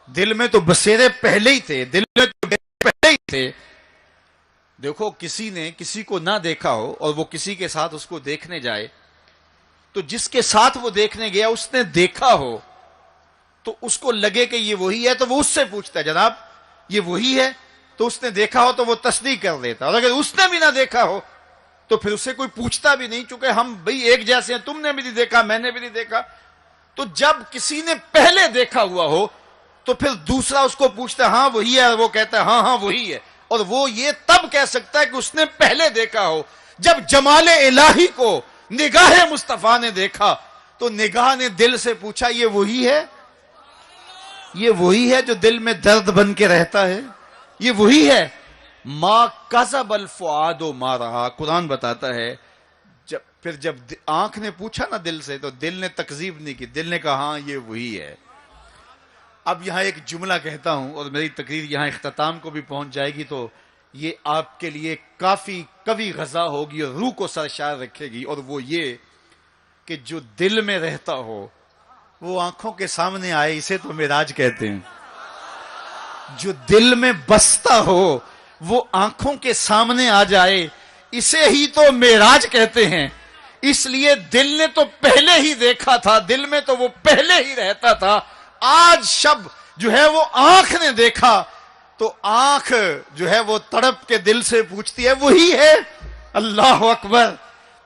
دل میں تو بسیرے پہلے ہی تھے، دل میں تو پہلے ہی تھے. دیکھو کسی نے کسی کو نہ دیکھا ہو اور وہ کسی کے ساتھ اس کو دیکھنے جائے، تو جس کے ساتھ وہ دیکھنے گیا اس نے دیکھا ہو تو اس کو لگے کہ یہ وہی ہے، تو وہ اس سے پوچھتا ہے جناب یہ وہی ہے، تو اس نے دیکھا ہو تو وہ تصدیق کر دیتا. اور اگر اس نے بھی نہ دیکھا ہو تو پھر اسے کوئی پوچھتا بھی نہیں، چونکہ ہم بھئی ایک جیسے ہیں، تم نے بھی نہیں دیکھا میں نے بھی نہیں دیکھا. تو جب کسی نے پہلے دیکھا ہوا ہو تو پھر دوسرا اس کو پوچھتا ہے ہاں وہی ہے، اور وہ کہتا ہے ہاں ہاں وہی ہے. اور وہ یہ تب کہہ سکتا ہے کہ اس نے پہلے دیکھا ہو. جب جمال الہی کو نگاہ مصطفیٰ نے دیکھا تو نگاہ نے دل سے پوچھا یہ وہی ہے، یہ وہی ہے جو دل میں درد بن کے رہتا ہے، یہ وہی ہے. ما کذب الفؤاد ما رأى. قرآن بتاتا ہے جب آنکھ نے پوچھا نا دل سے تو دل نے تکذیب نہیں کی، دل نے کہا ہاں یہ وہی ہے. اب یہاں ایک جملہ کہتا ہوں اور میری تقریر یہاں اختتام کو بھی پہنچ جائے گی، تو یہ آپ کے لیے کافی قوی غذا ہوگی اور روح کو سرشار رکھے گی. اور وہ یہ کہ جو دل میں رہتا ہو وہ آنکھوں کے سامنے آئے، اسے تو معراج کہتے ہیں. جو دل میں بستا ہو وہ آنکھوں کے سامنے آ جائے، اسے ہی تو معراج کہتے ہیں. اس لیے دل نے تو پہلے ہی دیکھا تھا, دل میں تو وہ پہلے ہی رہتا تھا. آج شب جو ہے وہ آنکھ نے دیکھا, تو آنکھ جو ہے وہ تڑپ کے دل سے پوچھتی ہے وہی ہے. اللہ اکبر.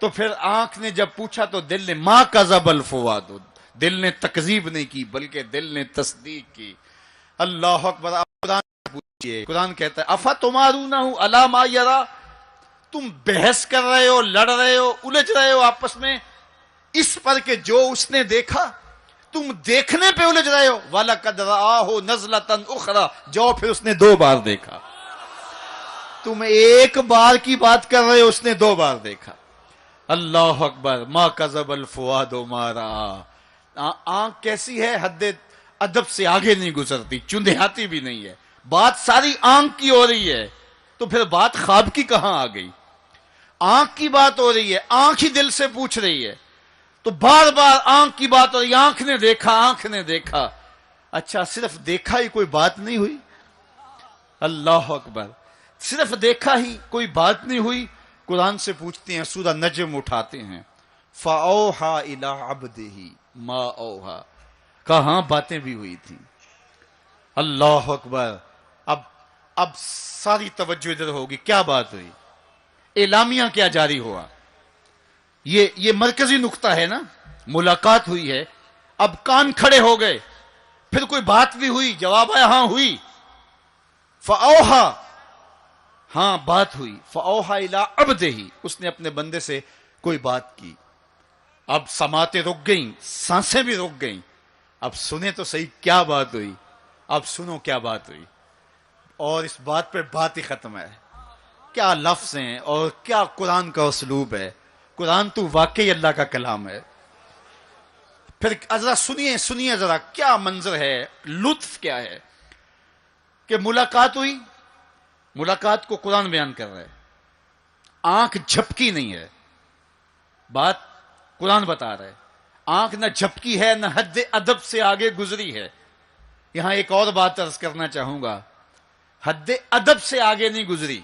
تو پھر آنکھ نے جب پوچھا تو دل نے ما کذب الفؤاد, دل نے تکذیب نہیں کی بلکہ دل نے تصدیق کی. اللہ اکبر. قرآن پوچھئے, قرآن کہتا ہے افتمارونہ علی ما یری, تم بحث کر رہے ہو, لڑ رہے ہو, الجھ رہے ہو آپس میں اس پر کہ جو اس نے دیکھا, تم دیکھنے پہ الجھ رہے ہو. وَلَقَدْ رَآهُ نَزْلَةً أُخْرَى, جو پھر اس نے 2 بار دیکھا. تم ایک بار کی بات کر رہے ہو, اس نے 2 بار دیکھا. اللہ اکبر. ما کذب الفؤاد ما رأى. آنکھ کیسی ہے, حد ادب سے آگے نہیں گزرتی, چندیاتی بھی نہیں ہے. بات ساری آنکھ کی ہو رہی ہے, تو پھر بات خواب کی کہاں آ گئی؟ آنکھ کی بات ہو رہی ہے, آنکھ ہی دل سے پوچھ رہی ہے, تو بار بار آنکھ کی بات ہو رہی ہے. آنکھ نے دیکھا, آنکھ نے دیکھا. اچھا صرف دیکھا ہی کوئی بات نہیں ہوئی؟ اللہ اکبر. صرف دیکھا ہی کوئی بات نہیں ہوئی؟ قرآن سے پوچھتے ہیں, سورہ نجم اٹھاتے ہیں, فَأَوْحَا إِلَىٰ عَبْدِهِ مَا أَوْحَا. کہاں باتیں بھی ہوئی تھیں. اللہ اکبر. اب ساری توجہ ادھر ہوگی. کیا بات ہوئی؟ اعلامیہ کیا جاری ہوا؟ یہ مرکزی نقطہ ہے نا. ملاقات ہوئی ہے, اب کان کھڑے ہو گئے, پھر کوئی بات بھی ہوئی, جواب آیا ہاں ہوئی. فَأَوْحَا, ہاں بات ہوئی. فَأَوْحَا إِلَىٰ عَبْدِهِ, اس نے اپنے بندے سے کوئی بات کی. اب سماعتیں رک گئیں, سانسیں بھی رک گئیں. اب سنیں تو صحیح کیا بات ہوئی. اب سنو کیا بات ہوئی. اور اس بات پہ بات ہی ختم ہے. کیا لفظ ہیں اور کیا قرآن کا اسلوب ہے. قرآن تو واقعی اللہ کا کلام ہے. پھر ذرا سنیے ذرا کیا منظر ہے, لطف کیا ہے کہ ملاقات ہوئی. ملاقات کو قرآن بیان کر رہا ہے. آنکھ جھپکی نہیں ہے, بات قرآن بتا رہا ہے. آنکھ نہ جھپکی ہے, نہ حد ادب سے آگے گزری ہے. یہاں ایک اور بات عرض کرنا چاہوں گا, حد ادب سے آگے نہیں گزری,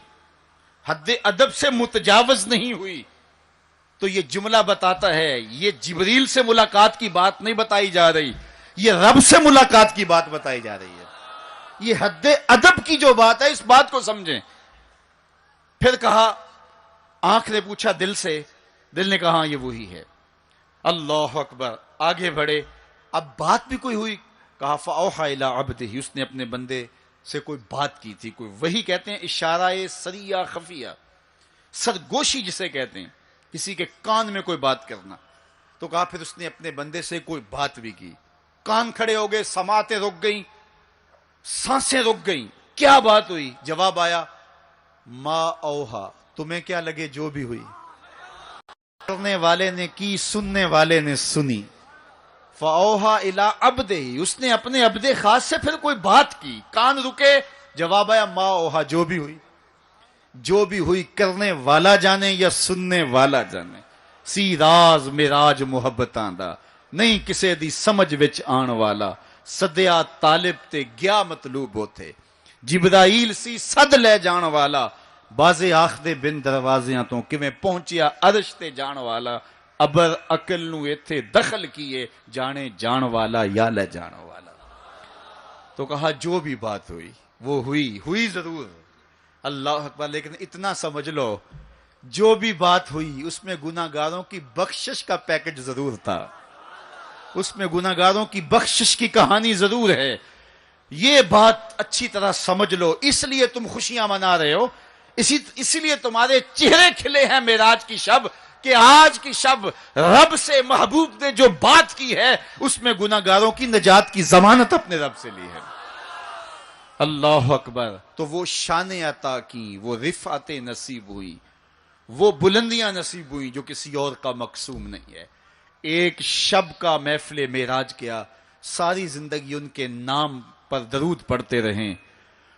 حد ادب سے متجاوز نہیں ہوئی. تو یہ جملہ بتاتا ہے یہ جبریل سے ملاقات کی بات نہیں بتائی جا رہی, یہ رب سے ملاقات کی بات بتائی جا رہی ہے. یہ حد ادب کی جو بات ہے, اس بات کو سمجھیں. پھر کہا, آنکھ نے پوچھا دل سے, دل نے کہا یہ وہی ہے. اللہ اکبر. آگے بڑھے, اب بات بھی کوئی ہوئی. کہا فَأَوْحَا إِلَىٰ عَبْدِهِ, اس نے اپنے بندے سے کوئی بات کی تھی. کوئی وہی کہتے ہیں اشارہ سریہ خفیہ, سرگوشی جسے کہتے ہیں, کسی کے کان میں کوئی بات کرنا. تو کہا پھر اس نے اپنے بندے سے کوئی بات بھی کی. کان کھڑے ہو گئے, سماعتیں رک گئیں, سانسیں رک گئیں. کیا بات ہوئی؟ جواب آیا ما اوہا, تمہیں کیا لگے جو بھی ہوئی. کرنے والے نے کی, سننے والے نے سنی. فَأَوْحَا إِلَىٰ عَبْدِهِ, اس نے اپنے عبد خاص سے پھر کوئی بات کی. کان رکے, جواب آیا ما اوہا, جو بھی ہوئی. جو بھی ہوئی کرنے والا جانے یا سننے والا جانے. سی راز میراج محبتاں دا, نہیں کسے دی سمجھ وچ آن والا. سدیا طالب تے گیا مطلوب ہوتے, جبرائیل سی صد لے جان والا. بازے آخدے بن دروازیاں تو کیویں پہنچیا عرش تے جان والا. ابر عقل نو ایتھے دخل کیے, جانے جان والا یا لے جان والا. تو کہا جو بھی بات ہوئی وہ ہوئی ضرور. اللہ اکبر. لیکن اتنا سمجھ لو, جو بھی بات ہوئی اس میں گناہ گاروں کی بخشش کا پیکج ضرور تھا, اس میں گناہ گاروں کی بخشش کی کہانی ضرور ہے. یہ بات اچھی طرح سمجھ لو. اس لیے تم خوشیاں منا رہے ہو, اسی لیے تمہارے چہرے کھلے ہیں معراج کی شب, کہ آج کی شب رب سے محبوب نے جو بات کی ہے اس میں گناہ گاروں کی نجات کی ضمانت اپنے رب سے لی ہے. اللہ اکبر. تو وہ شان عطا کی, وہ رفعت نصیب ہوئی, وہ بلندیاں نصیب ہوئی جو کسی اور کا مقسوم نہیں ہے. ایک شب کا محفل معراج کیا, ساری زندگی ان کے نام پر درود پڑھتے رہیں,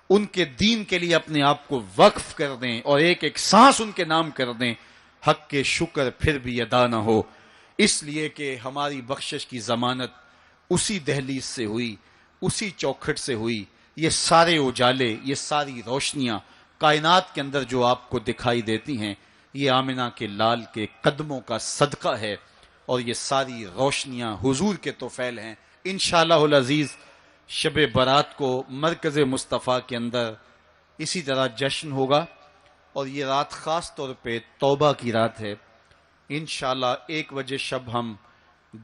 ان کے دین کے لیے اپنے آپ کو وقف کر دیں, اور ایک ایک سانس ان کے نام کر دیں. حق کے شکر پھر بھی ادا نہ ہو, اس لیے کہ ہماری بخشش کی ضمانت اسی دہلیز سے ہوئی, اسی چوکھٹ سے ہوئی. یہ سارے اجالے, یہ ساری روشنیاں کائنات کے اندر جو آپ کو دکھائی دیتی ہیں, یہ آمنہ کے لال کے قدموں کا صدقہ ہے، اور یہ ساری روشنیاں حضور کے طفیل ہیں۔ انشاءاللہ العزیز شب برات کو مرکز مصطفیٰ کے اندر اسی طرح جشن ہوگا، اور یہ رات خاص طور پہ توبہ کی رات ہے۔ انشاءاللہ 1 بجے شب ہم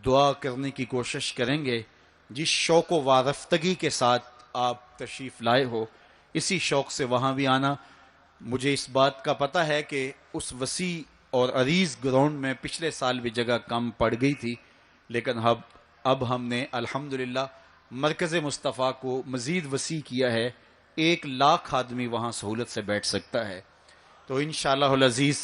دعا کرنے کی کوشش کریں گے۔ جس شوق و وارفتگی کے ساتھ آپ تشریف لائے ہو، اسی شوق سے وہاں بھی آنا۔ مجھے اس بات کا پتہ ہے کہ اس وسیع اور عریض گراؤنڈ میں پچھلے سال بھی جگہ کم پڑ گئی تھی، لیکن اب ہم نے الحمدللہ مرکز مصطفیٰ کو مزید وسیع کیا ہے۔ 1 لاکھ آدمی وہاں سہولت سے بیٹھ سکتا ہے۔ تو انشاءاللہ العزیز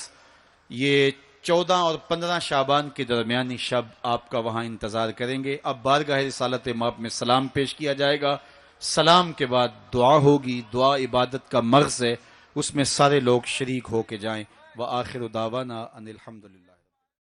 یہ 14 اور 15 شعبان کے درمیانی شب آپ کا وہاں انتظار کریں گے۔ اب بارگاہ رسالت مآب میں سلام پیش کیا جائے گا، سلام کے بعد دعا ہوگی۔ دعا عبادت کا مغز ہے، اس میں سارے لوگ شریک ہو کے جائیں۔ وآخر دعوانا ان الحمدللہ۔